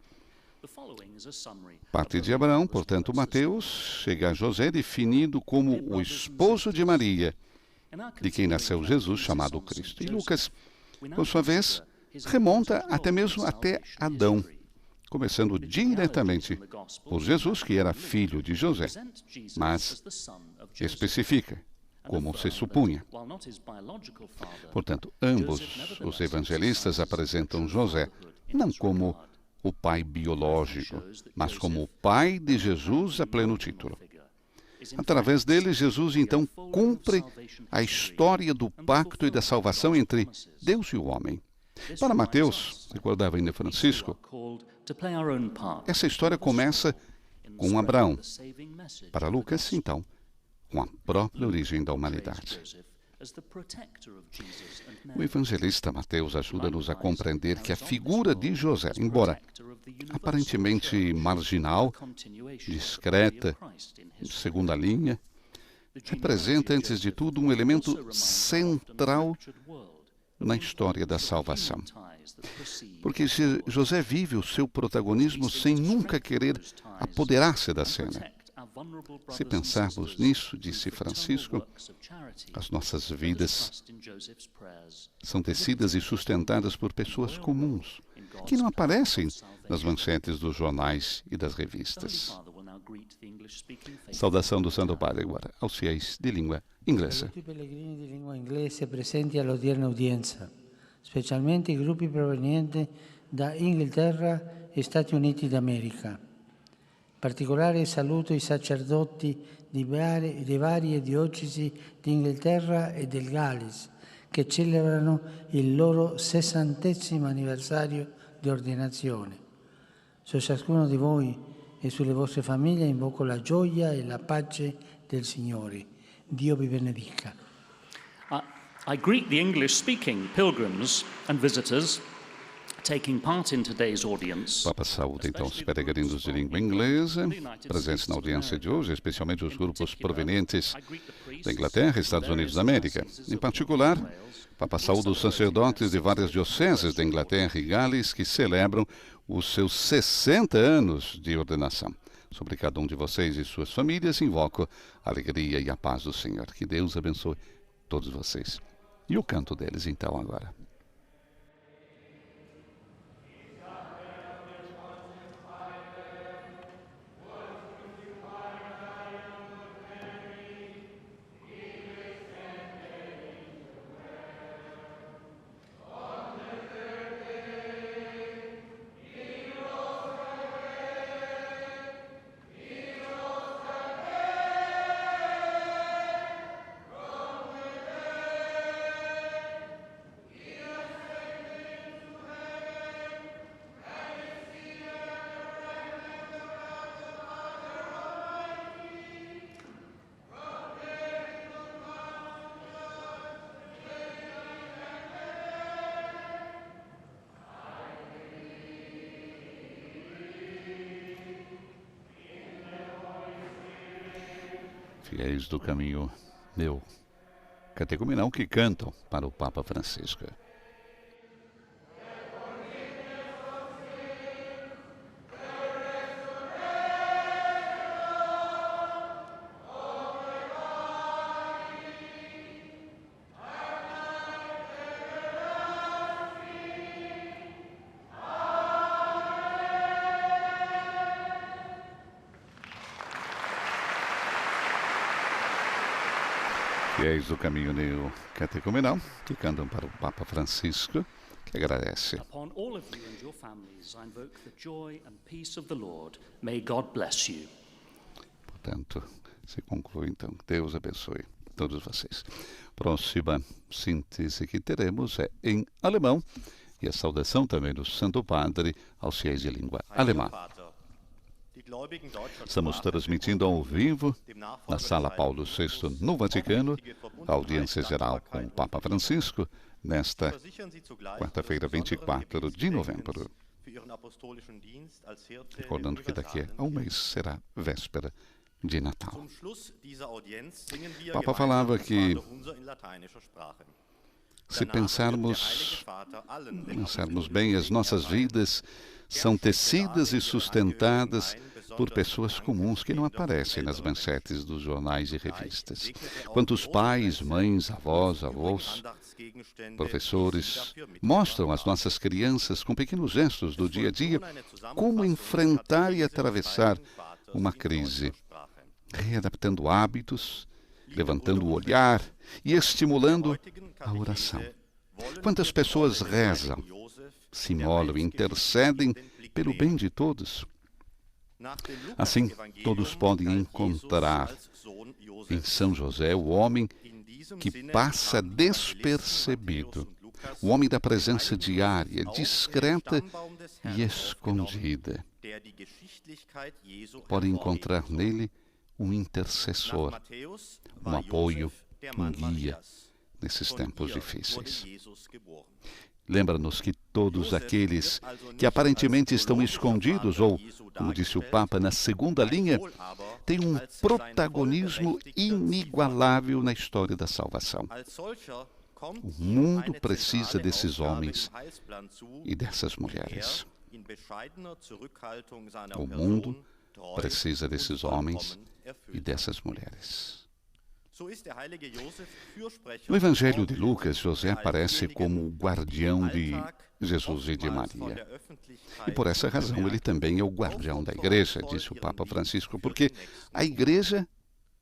Parte de Abraão, portanto, Mateus, chega a José definido como o esposo de Maria, de quem nasceu Jesus, chamado Cristo. E Lucas, por sua vez, remonta até mesmo até Adão, começando diretamente por Jesus, que era filho de José, mas especifica como se supunha. Portanto, ambos os evangelistas apresentam José não como o pai biológico, mas como o pai de Jesus a pleno título. Através dele, Jesus então cumpre a história do pacto e da salvação entre Deus e o homem. Para Mateus, recordava ainda Francisco, essa história começa com Abraão. Para Lucas, então, com a própria origem da humanidade. O evangelista Mateus ajuda-nos a compreender que a figura de José, embora aparentemente marginal, discreta, de segunda linha, representa, antes de tudo, um elemento central na história da salvação. Porque José vive o seu protagonismo sem nunca querer apoderar-se da cena. Se pensarmos nisso, disse Francisco, as nossas vidas são tecidas e sustentadas por pessoas comuns, que não aparecem nas manchetes dos jornais e das revistas. Saudação do Santo Padre agora aos fiéis de língua inglesa. Tutti i pellegrini di lingua inglese presenti all'odierna udienza, specialmente i gruppi provenienti da Inghilterra e Stati Uniti d'America. In particolare saluto i sacerdoti di varie diocesi di Inghilterra e del Galles, che celebrano il loro 60° anniversario di ordinazione. Su ciascuno di voi e sulle vostre famiglie invoco la gioia e la pace del Signore. Dio vi benedica. I greet the English-speaking pilgrims and visitors taking part in today's audience. Papa saúda então os peregrinos de língua inglesa presentes na audiência de hoje, especialmente os grupos provenientes da Inglaterra e Estados Unidos da América. Em particular, Papa saúda os sacerdotes de várias dioceses da Inglaterra e Gales que celebram os seus 60 anos de ordenação. Sobre cada um de vocês e suas famílias, invoco a alegria e a paz do Senhor. Que Deus abençoe todos vocês. E o canto deles então agora. Fiéis do caminho meu, catecumenal que cantam para o Papa Francisco. Fiéis do caminho neocatecumenal, que cantam para o Papa Francisco, que agradece. Upon all of you and your families, I invoke the joy and peace of the Lord. May God bless you. Portanto, se conclui então, Deus abençoe todos vocês. Próxima síntese que teremos é em alemão, e a saudação também do Santo Padre aos fiéis de língua alemã. Estamos transmitindo ao vivo na Sala Paulo VI, no Vaticano, a audiência geral com o Papa Francisco, nesta quarta-feira, 24 de novembro. Recordando que daqui a um mês será véspera de Natal. O Papa falava que, se pensarmos bem, as nossas vidas são tecidas e sustentadas por pessoas comuns que não aparecem nas manchetes dos jornais e revistas. Quantos pais, mães, avós, professores mostram às nossas crianças, com pequenos gestos do dia a dia, como enfrentar e atravessar uma crise, readaptando hábitos, levantando o olhar e estimulando a oração. Quantas pessoas rezam, se imolam e intercedem pelo bem de todos. Assim, todos podem encontrar em São José o homem que passa despercebido, o homem da presença diária, discreta e escondida. Podem encontrar nele um intercessor, um apoio, um guia nesses tempos difíceis. Lembra-nos que todos aqueles que aparentemente estão escondidos, ou, como disse o Papa, na segunda linha, têm um protagonismo inigualável na história da salvação. O mundo precisa desses homens e dessas mulheres. O mundo precisa desses homens e dessas mulheres. No Evangelho de Lucas, José aparece como o guardião de Jesus e de Maria. E por essa razão ele também é o guardião da igreja, disse o Papa Francisco, porque a igreja,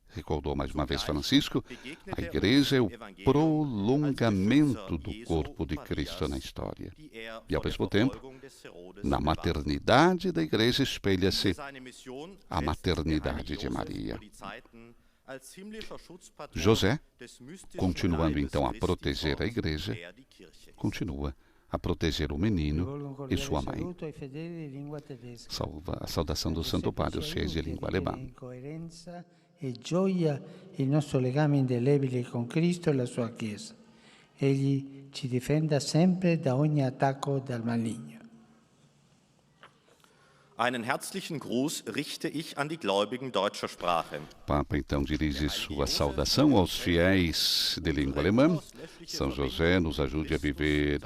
recordou mais uma vez Francisco, a igreja é o prolongamento do corpo de Cristo na história. E ao mesmo tempo, na maternidade da igreja espelha-se a maternidade de Maria. José, continuando então a proteger a igreja, continua a proteger o menino e sua mãe. A saudação do Santo Padre aos fiéis de língua alemã. E gioia il nostro legame indelebile con Cristo e la sua Chiesa. Egli ci difenda sempre da ogni attacco dal maligno. Einen herzlichen Gruß richte ich an die Gläubigen deutscher Sprache. Papa então dirige sua saudação aos fiéis de língua alemã. São José nos ajude a viver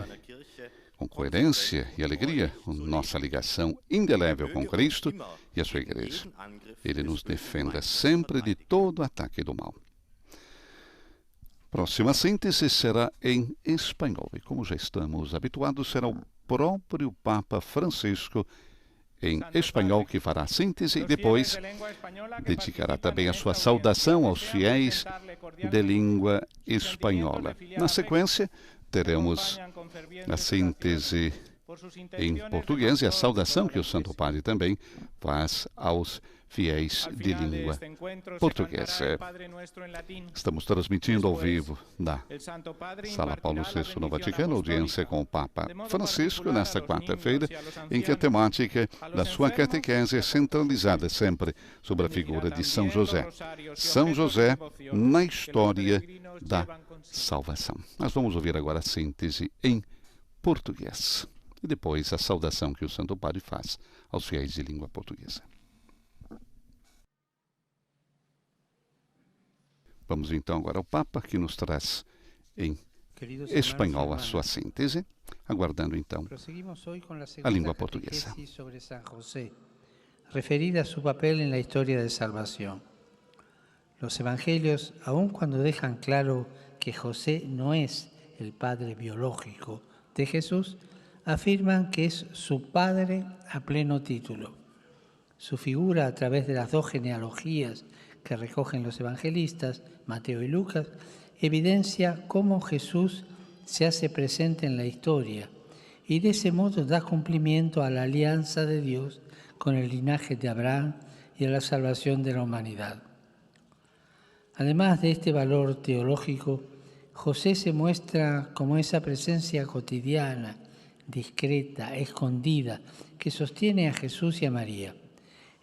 com coerência e alegria nossa ligação indelével com Cristo e a sua igreja. Ele nos defenda sempre de todo ataque do mal. Próxima síntese será em espanhol e, como já estamos habituados, será o próprio Papa Francisco em espanhol que fará a síntese e depois dedicará também a sua saudação aos fiéis de língua espanhola. Na sequência, teremos a síntese em português e a saudação que o Santo Padre também faz aos fiéis de língua portuguesa. Estamos transmitindo ao vivo da Sala Paulo VI no Vaticano, audiência com o Papa Francisco nesta quarta-feira, em que a temática da sua catequese é centralizada sempre sobre a figura de São José. São José na história da salvação. Nós vamos ouvir agora a síntese em português e depois a saudação que o Santo Padre faz aos fiéis de língua portuguesa. Vamos então agora ao Papa, que nos traz em espanhol a sua síntese, aguardando então a língua portuguesa. Sobre San José, referida a su papel en la historia de salvación. Los evangelios, aun cuando dejan claro que José no es el padre biológico de Jesús, afirman que es su padre a pleno título. Su figura a través de las dos genealogías que recogen los evangelistas, Mateo y Lucas, evidencia cómo Jesús se hace presente en la historia y de ese modo da cumplimiento a la alianza de Dios con el linaje de Abraham y a la salvación de la humanidad. Además de este valor teológico, José se muestra como esa presencia cotidiana, discreta, escondida, que sostiene a Jesús y a María.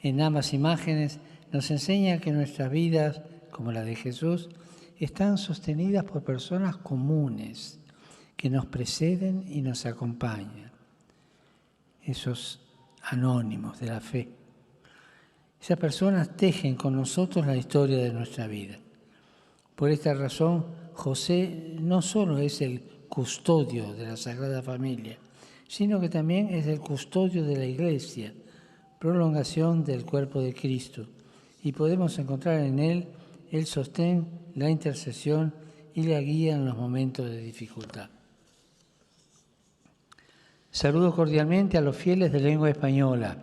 En ambas imágenes nos enseña que nuestras vidas, como la de Jesús, están sostenidas por personas comunes que nos preceden y nos acompañan. Esos anónimos de la fe. Esas personas tejen con nosotros la historia de nuestra vida. Por esta razón, José no solo es el custodio de la Sagrada Familia, sino que también es el custodio de la Iglesia, prolongación del cuerpo de Cristo, y podemos encontrar en él el sostén, la intercesión y la guía en los momentos de dificultad. Saludo cordialmente a los fieles de lengua española.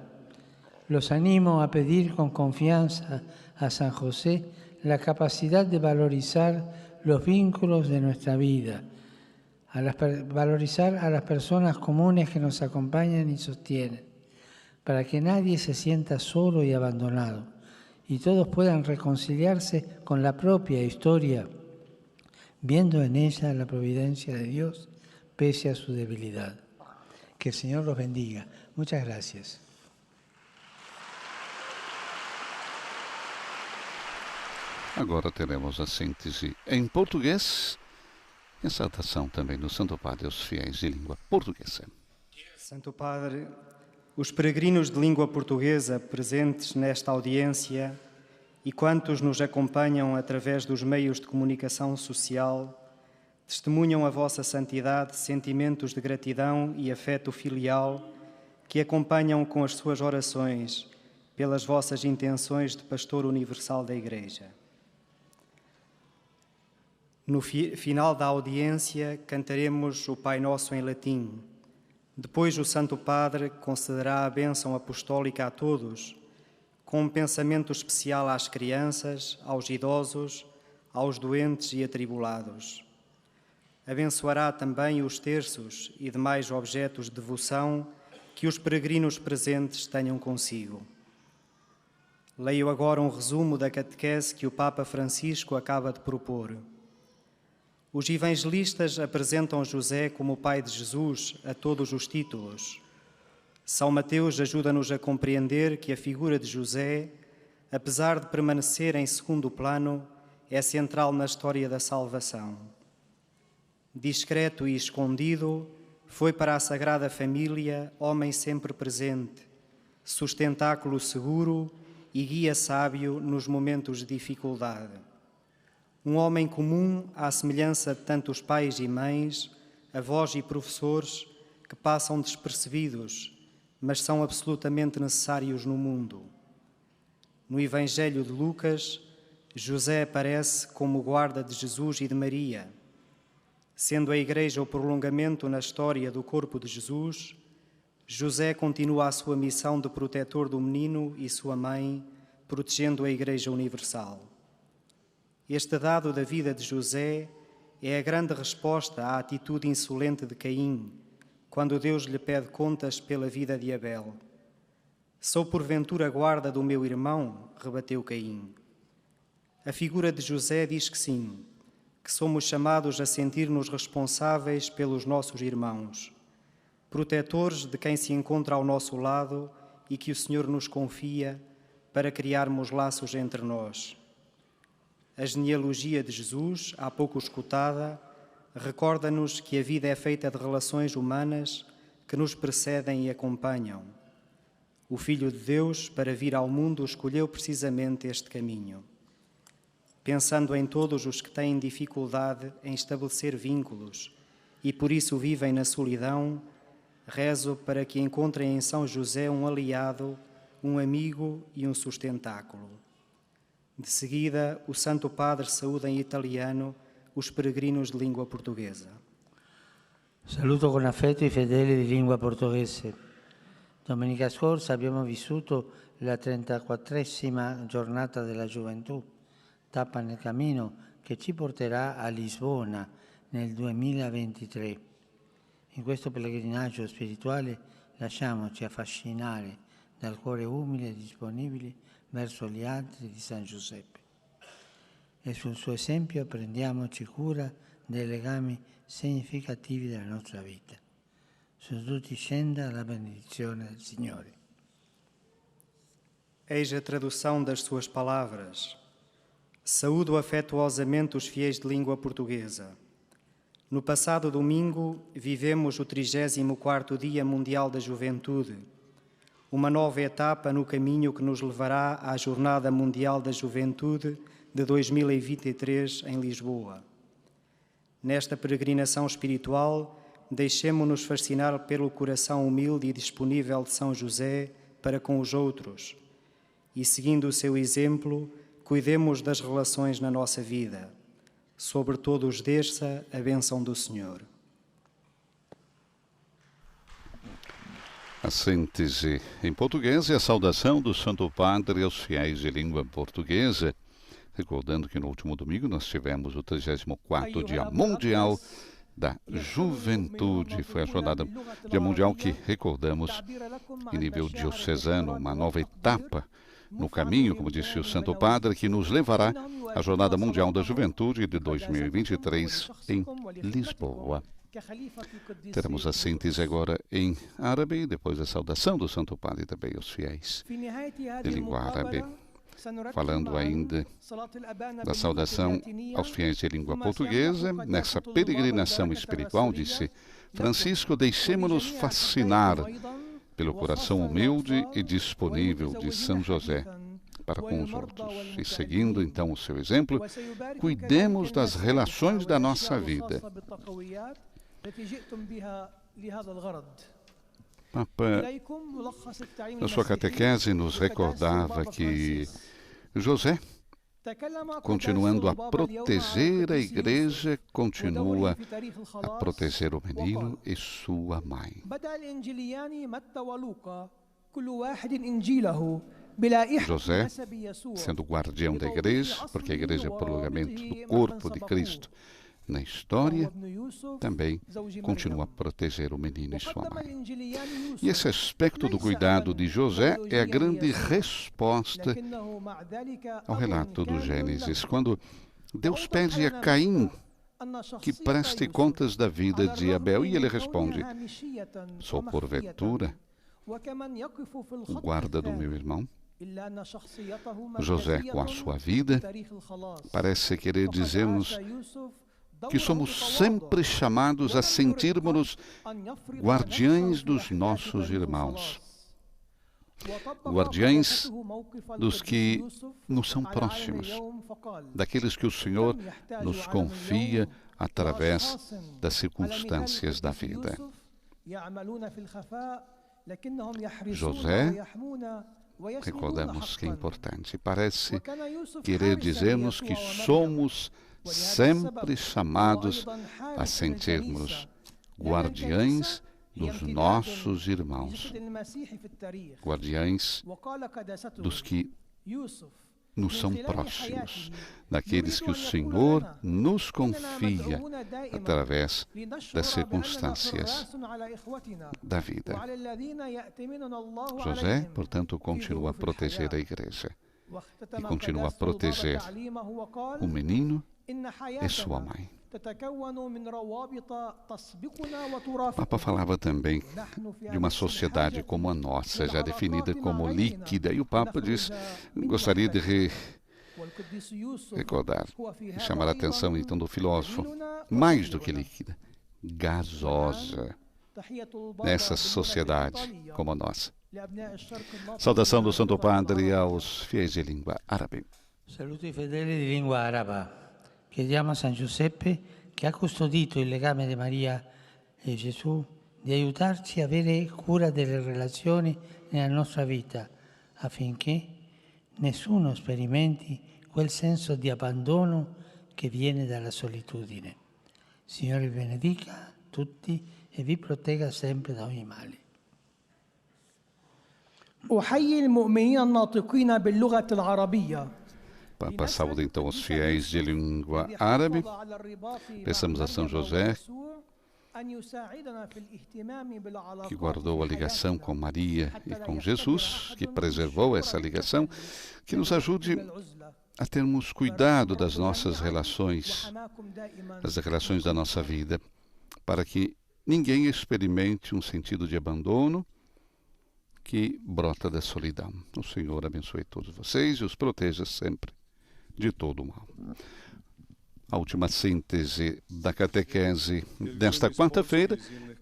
Los animo a pedir con confianza a San José la capacidad de valorizar los vínculos de nuestra vida, valorizar a las personas comunes que nos acompañan y sostienen, para que nadie se sienta solo y abandonado, y todos puedan reconciliarse con la propia historia, viendo en ella la providencia de Dios, pese a su debilidad. Que el Señor los bendiga. Muchas gracias. Agora teremos a síntese em português e a saudação também do Santo Padre aos fiéis de língua portuguesa. Santo Padre, os peregrinos de língua portuguesa presentes nesta audiência e quantos nos acompanham através dos meios de comunicação social testemunham a vossa santidade, sentimentos de gratidão e afeto filial que acompanham com as suas orações pelas vossas intenções de pastor universal da Igreja. No final da audiência cantaremos o Pai Nosso em latim. Depois o Santo Padre concederá a bênção apostólica a todos, com um pensamento especial às crianças, aos idosos, aos doentes e atribulados. Abençoará também os terços e demais objetos de devoção que os peregrinos presentes tenham consigo. Leio agora um resumo da catequese que o Papa Francisco acaba de propor. Os evangelistas apresentam José como o pai de Jesus a todos os títulos. São Mateus ajuda-nos a compreender que a figura de José, apesar de permanecer em segundo plano, é central na história da salvação. Discreto e escondido, foi para a Sagrada Família homem sempre presente, sustentáculo seguro e guia sábio nos momentos de dificuldade. Um homem comum à semelhança de tantos pais e mães, avós e professores que passam despercebidos, mas são absolutamente necessários no mundo. No Evangelho de Lucas, José aparece como guarda de Jesus e de Maria. Sendo a Igreja o prolongamento na história do corpo de Jesus, José continua a sua missão de protetor do menino e sua mãe, protegendo a Igreja Universal. Este dado da vida de José é a grande resposta à atitude insolente de Caim, quando Deus lhe pede contas pela vida de Abel. Sou porventura guarda do meu irmão? Rebateu Caim. A figura de José diz que sim, que somos chamados a sentir-nos responsáveis pelos nossos irmãos, protetores de quem se encontra ao nosso lado e que o Senhor nos confia para criarmos laços entre nós. A genealogia de Jesus, há pouco escutada, recorda-nos que a vida é feita de relações humanas que nos precedem e acompanham. O Filho de Deus, para vir ao mundo, escolheu precisamente este caminho. Pensando em todos os que têm dificuldade em estabelecer vínculos e por isso vivem na solidão, rezo para que encontrem em São José um aliado, um amigo e um sustentáculo. De seguida, o Santo Padre saúda em italiano os peregrinos de língua portuguesa. Saluto con affetto i fedeli di lingua portoghese. Domenica scorsa abbiamo vissuto la 34esima giornata della gioventù, tappa nel cammino che ci porterà a Lisbona nel 2023. In questo pellegrinaggio spirituale lasciamoci affascinare dal cuore umile e disponibile verso gli altri di San Giuseppe. E sul suo esempio prendiamoci cura dei legami significativi della nostra vita. Su tutti scenda la benedizione del Signore. Eis a tradução das suas palavras. Saúdo afetuosamente os fiéis de língua portuguesa. No passado domingo, vivemos o 34º Dia Mundial da Juventude, uma nova etapa no caminho que nos levará à Jornada Mundial da Juventude de 2023 em Lisboa. Nesta peregrinação espiritual, deixemo-nos fascinar pelo coração humilde e disponível de São José para com os outros e, seguindo o seu exemplo, cuidemos das relações na nossa vida. Sobre todos desça a bênção do Senhor. A síntese em português e a saudação do Santo Padre aos fiéis de língua portuguesa. Recordando que no último domingo nós tivemos o 34º Dia Mundial da Juventude. Foi a jornada Dia Mundial que recordamos em nível diocesano, uma nova etapa no caminho, como disse o Santo Padre, que nos levará à Jornada Mundial da Juventude de 2023 em Lisboa. Teremos a síntese agora em árabe e depois a saudação do Santo Padre também aos fiéis de língua árabe. Falando ainda da saudação aos fiéis de língua portuguesa, nessa peregrinação espiritual, disse Francisco, deixemo-nos fascinar pelo coração humilde e disponível de São José para com os outros. E seguindo então o seu exemplo, cuidemos das relações da nossa vida. Papa, na sua catequese, nos recordava que José, continuando a proteger a Igreja, continua a proteger o menino e sua mãe. José, sendo guardião da Igreja, porque a Igreja é o prolongamento do corpo de Cristo na história, também continua a proteger o menino e sua mãe. E esse aspecto do cuidado de José é a grande resposta ao relato do Gênesis, quando Deus pede a Caim que preste contas da vida de Abel, e ele responde: sou porventura o guarda do meu irmão? José, com a sua vida, parece querer dizer-nos que somos sempre chamados a sentirmos-nos guardiães dos nossos irmãos. guardiães dos que nos são próximos, daqueles que o Senhor nos confia através das circunstâncias da vida. José, recordamos que é importante, parece querer dizer-nos que somos sempre chamados a sentirmos guardiães dos nossos irmãos, guardiães dos que nos são próximos, daqueles que o Senhor nos confia através das circunstâncias da vida. José, portanto, continua a proteger a igreja e continua a proteger o menino e sua mãe. O Papa falava também de uma sociedade como a nossa, já definida como líquida, e o Papa diz, gostaria de recordar e chamar a atenção então do filósofo, mais do que líquida, gasosa, nessa sociedade como a nossa. Saudação do Santo Padre aos fiéis de língua árabe. Saluto i fedeli di lingua araba. Chiediamo a San Giuseppe, che ha custodito il legame di Maria e Gesù, di aiutarci a avere cura delle relazioni nella nostra vita, affinché nessuno sperimenti quel senso di abbandono che viene dalla solitudine. Signore vi benedica tutti e vi protegga sempre da ogni male. أحيي المؤمنين الناطقين باللغة العربية. Papa saúda então os fiéis de língua árabe. Peçamos a São José, que guardou a ligação com Maria e com Jesus, que preservou essa ligação, que nos ajude a termos cuidado das nossas relações, das relações da nossa vida, para que ninguém experimente um sentido de abandono que brota da solidão. O Senhor abençoe todos vocês e os proteja sempre de todo o mal. A última síntese da catequese desta quarta-feira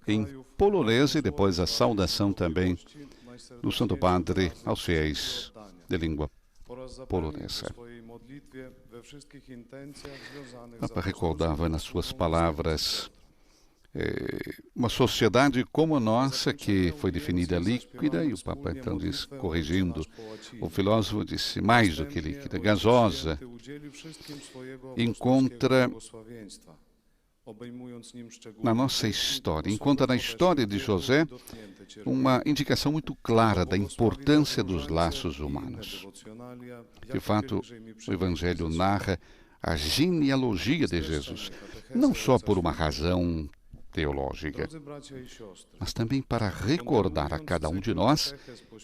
em polonês e depois a saudação também do Santo Padre aos fiéis de língua polonesa. O Papa recordava nas suas palavras uma sociedade como a nossa, que foi definida líquida, e o Papa então diz, corrigindo, o filósofo disse, mais do que líquida, gasosa, encontra na nossa história, encontra na história de José uma indicação muito clara da importância dos laços humanos. De fato, o Evangelho narra a genealogia de Jesus, não só por uma razão teológica, mas também para recordar a cada um de nós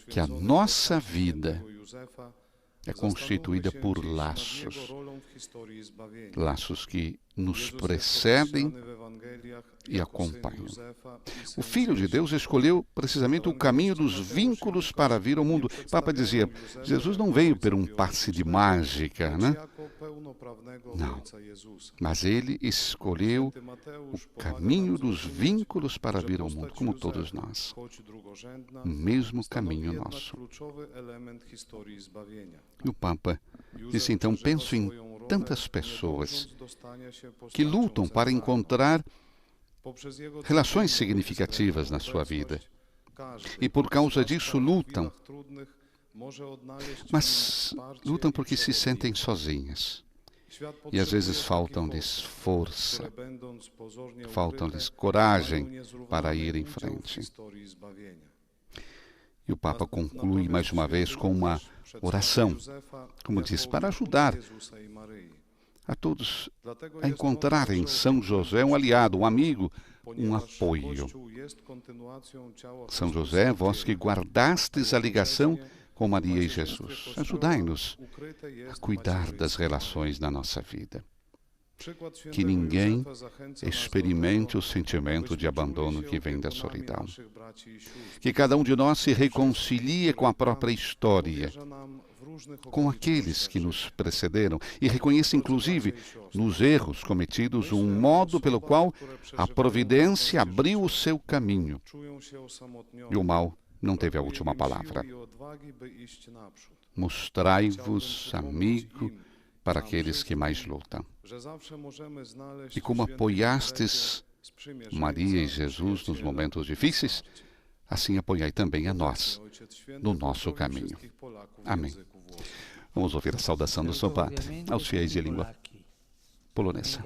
que a nossa vida é constituída por laços, laços que nos precedem e acompanham. O Filho de Deus escolheu precisamente o caminho dos vínculos para vir ao mundo. O Papa dizia, Jesus não veio por um passe de mágica, né? Não, mas ele escolheu o caminho dos vínculos para vir ao mundo, como todos nós. O mesmo caminho nosso. E o Papa disse, então, penso em tantas pessoas que lutam para encontrar relações significativas na sua vida. E por causa disso lutam. Mas lutam porque se sentem sozinhas. E às vezes faltam-lhes força, faltam-lhes coragem para ir em frente. E o Papa conclui mais uma vez com uma oração, como diz, para ajudar a todos a encontrar em São José um aliado, um amigo, um apoio. São José, vós que guardastes a ligação com Maria e Jesus, ajudai-nos a cuidar das relações na nossa vida. Que ninguém experimente o sentimento de abandono que vem da solidão. Que cada um de nós se reconcilie com a própria história, com aqueles que nos precederam e reconheça, inclusive, nos erros cometidos, um modo pelo qual a providência abriu o seu caminho e o mal não teve a última palavra. Mostrai-vos amigo para aqueles que mais lutam. E como apoiastes Maria e Jesus nos momentos difíceis, assim apoiai também a nós no nosso caminho. Amém. Vamos ouvir a saudação do São Padre aos fiéis de língua polonesa.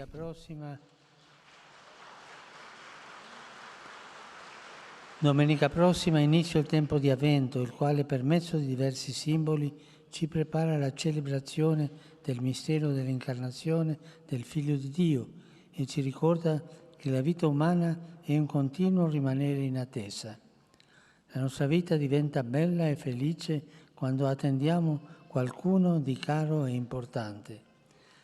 Domenica prossima inizia il tempo di Avvento, il quale per mezzo di diversi simboli ci prepara alla celebrazione del mistero dell'incarnazione del Figlio di Dio e ci ricorda che la vita umana è un continuo rimanere in attesa. La nostra vita diventa bella e felice quando attendiamo qualcuno di caro e importante.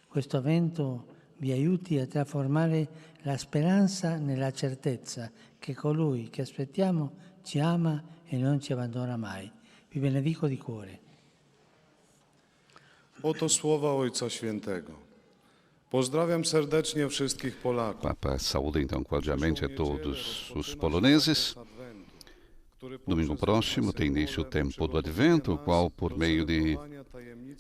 Questo Avvento vi aiuti a trasformare la speranza nella certezza che colui che aspettiamo ci ama e non ci abbandona mai. Vi benedico di cuore. Oto słowa Ojca Świętego. Pozdrawiam serdecznie wszystkich Polaków. Papa saúda então cordialmente a todos os poloneses. Domingo próximo tem início o tempo do Advento, o qual, por meio de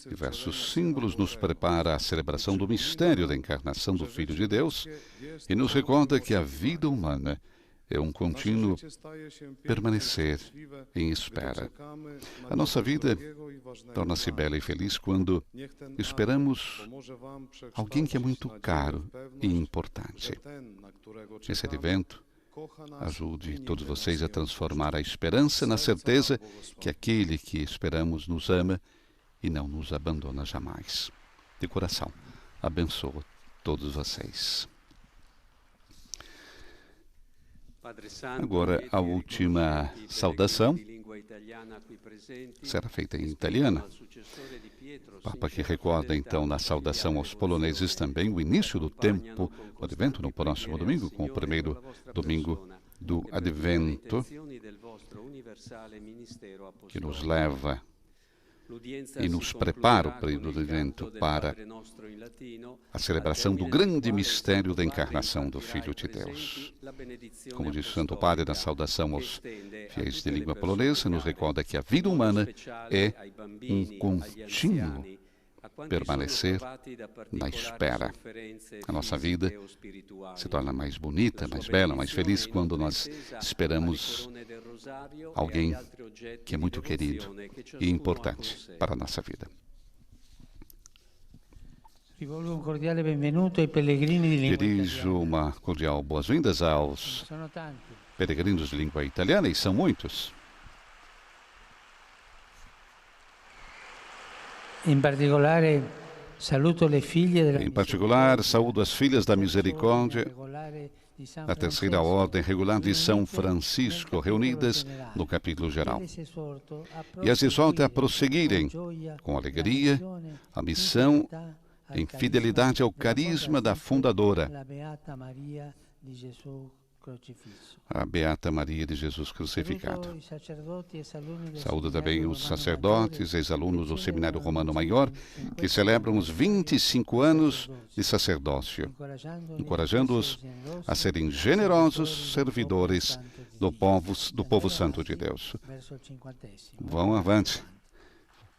diversos símbolos, nos prepara a celebração do mistério da encarnação do Filho de Deus e nos recorda que a vida humana é um contínuo permanecer em espera. A nossa vida torna-se bela e feliz quando esperamos alguém que é muito caro e importante. Esse Advento ajude todos vocês a transformar a esperança na certeza que aquele que esperamos nos ama e não nos abandona jamais. De coração, abençoo todos vocês. Agora, a última saudação será feita em italiano. Papa que recorda, então, na saudação aos poloneses também o início do tempo do Advento no próximo domingo, com o primeiro domingo do Advento, que nos leva e nos prepara o período do Advento para a celebração do grande mistério da encarnação do Filho de Deus. Como diz o Santo Padre na saudação aos fiéis de língua polonesa, nos recorda que a vida humana é um contínuo permanecer na espera. A nossa vida se torna mais bonita, mais bela, mais feliz quando nós esperamos alguém que é muito querido e importante para a nossa vida. Dirijo uma cordial boas-vindas aos peregrinos de língua italiana, e são muitos. Em particular, saúdo as filhas da misericórdia da Terceira Ordem Regular de São Francisco, reunidas no capítulo geral. E as exorto a prosseguirem com alegria a missão em fidelidade ao carisma da fundadora, a Beata Maria de Jesus Crucificado. Saúdo também os sacerdotes, ex-alunos do Seminário Romano Maior, que celebram os 25 anos de sacerdócio, encorajando-os a serem generosos servidores do povo santo de Deus. Vão avante,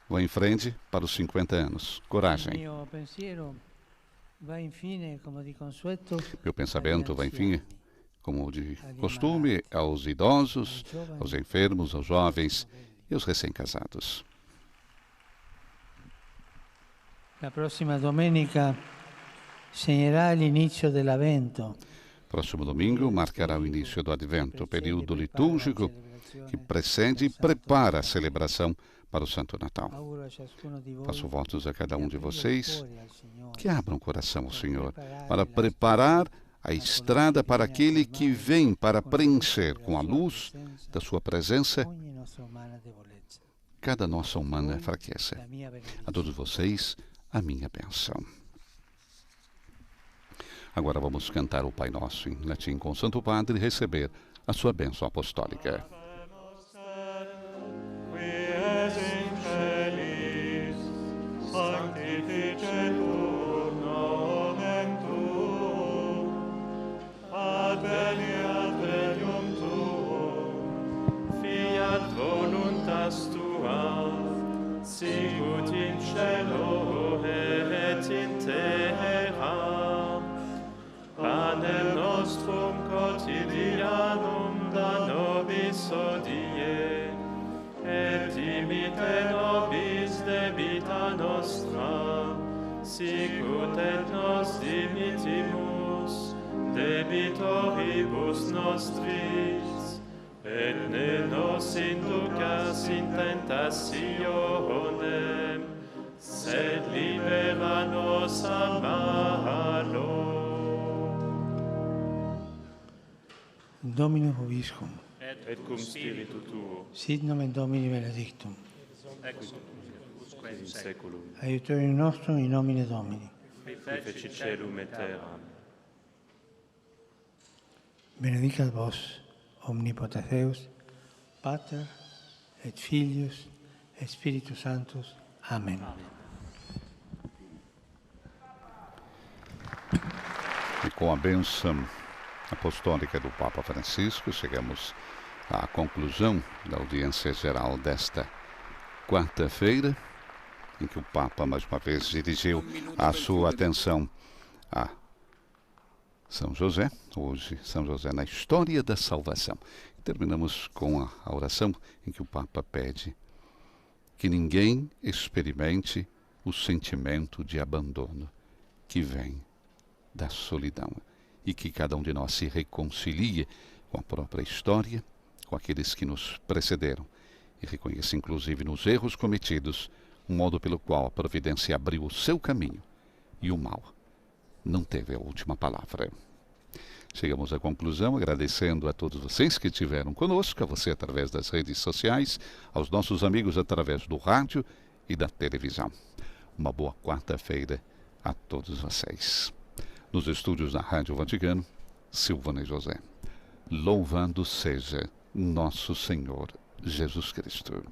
vão em frente para os 50 anos. Coragem. Meu pensamento vai, enfim, como de costume, aos idosos, aos enfermos, aos jovens e aos recém-casados. La prossima domenica segnerà l'inizio dell'Avvento. Próximo domingo marcará o início do Advento, período litúrgico que precede e prepara a celebração para o Santo Natal. Faço votos a cada um de vocês que abram o coração ao Senhor para preparar a estrada para aquele que vem para preencher com a luz da sua presença cada nossa humana fraqueza. A todos vocês, a minha bênção. Agora vamos cantar o Pai Nosso em latim com o Santo Padre e receber a sua bênção apostólica. Fiat nostra, sicut et nos dimittimus debitoribus nostris, et ne nos inducas in tentationem, sed libera nos a malo. Dominus vobiscum. Et cum spiritu tuo. Sit nomen Domini benedictum. In seculum. Aiutorium nostrum in nomine Domini. Qui fecit celum et terram. Benedicat vos, omnipotens Deus, Pater et Filius et Spiritus Sanctus. Amém. E com a bênção apostólica do Papa Francisco, chegamos à conclusão da audiência geral desta quarta-feira, em que o Papa mais uma vez dirigiu a sua atenção a São José, hoje São José na história da salvação. E terminamos com a oração em que o Papa pede que ninguém experimente o sentimento de abandono que vem da solidão e que cada um de nós se reconcilie com a própria história, com aqueles que nos precederam e reconheça inclusive nos erros cometidos um modo pelo qual a providência abriu o seu caminho e o mal não teve a última palavra. Chegamos à conclusão agradecendo a todos vocês que estiveram conosco, a você através das redes sociais, aos nossos amigos através do rádio e da televisão. Uma boa quarta-feira a todos vocês. Nos estúdios da Rádio Vaticano, Silvana e José. Louvado seja nosso Senhor Jesus Cristo.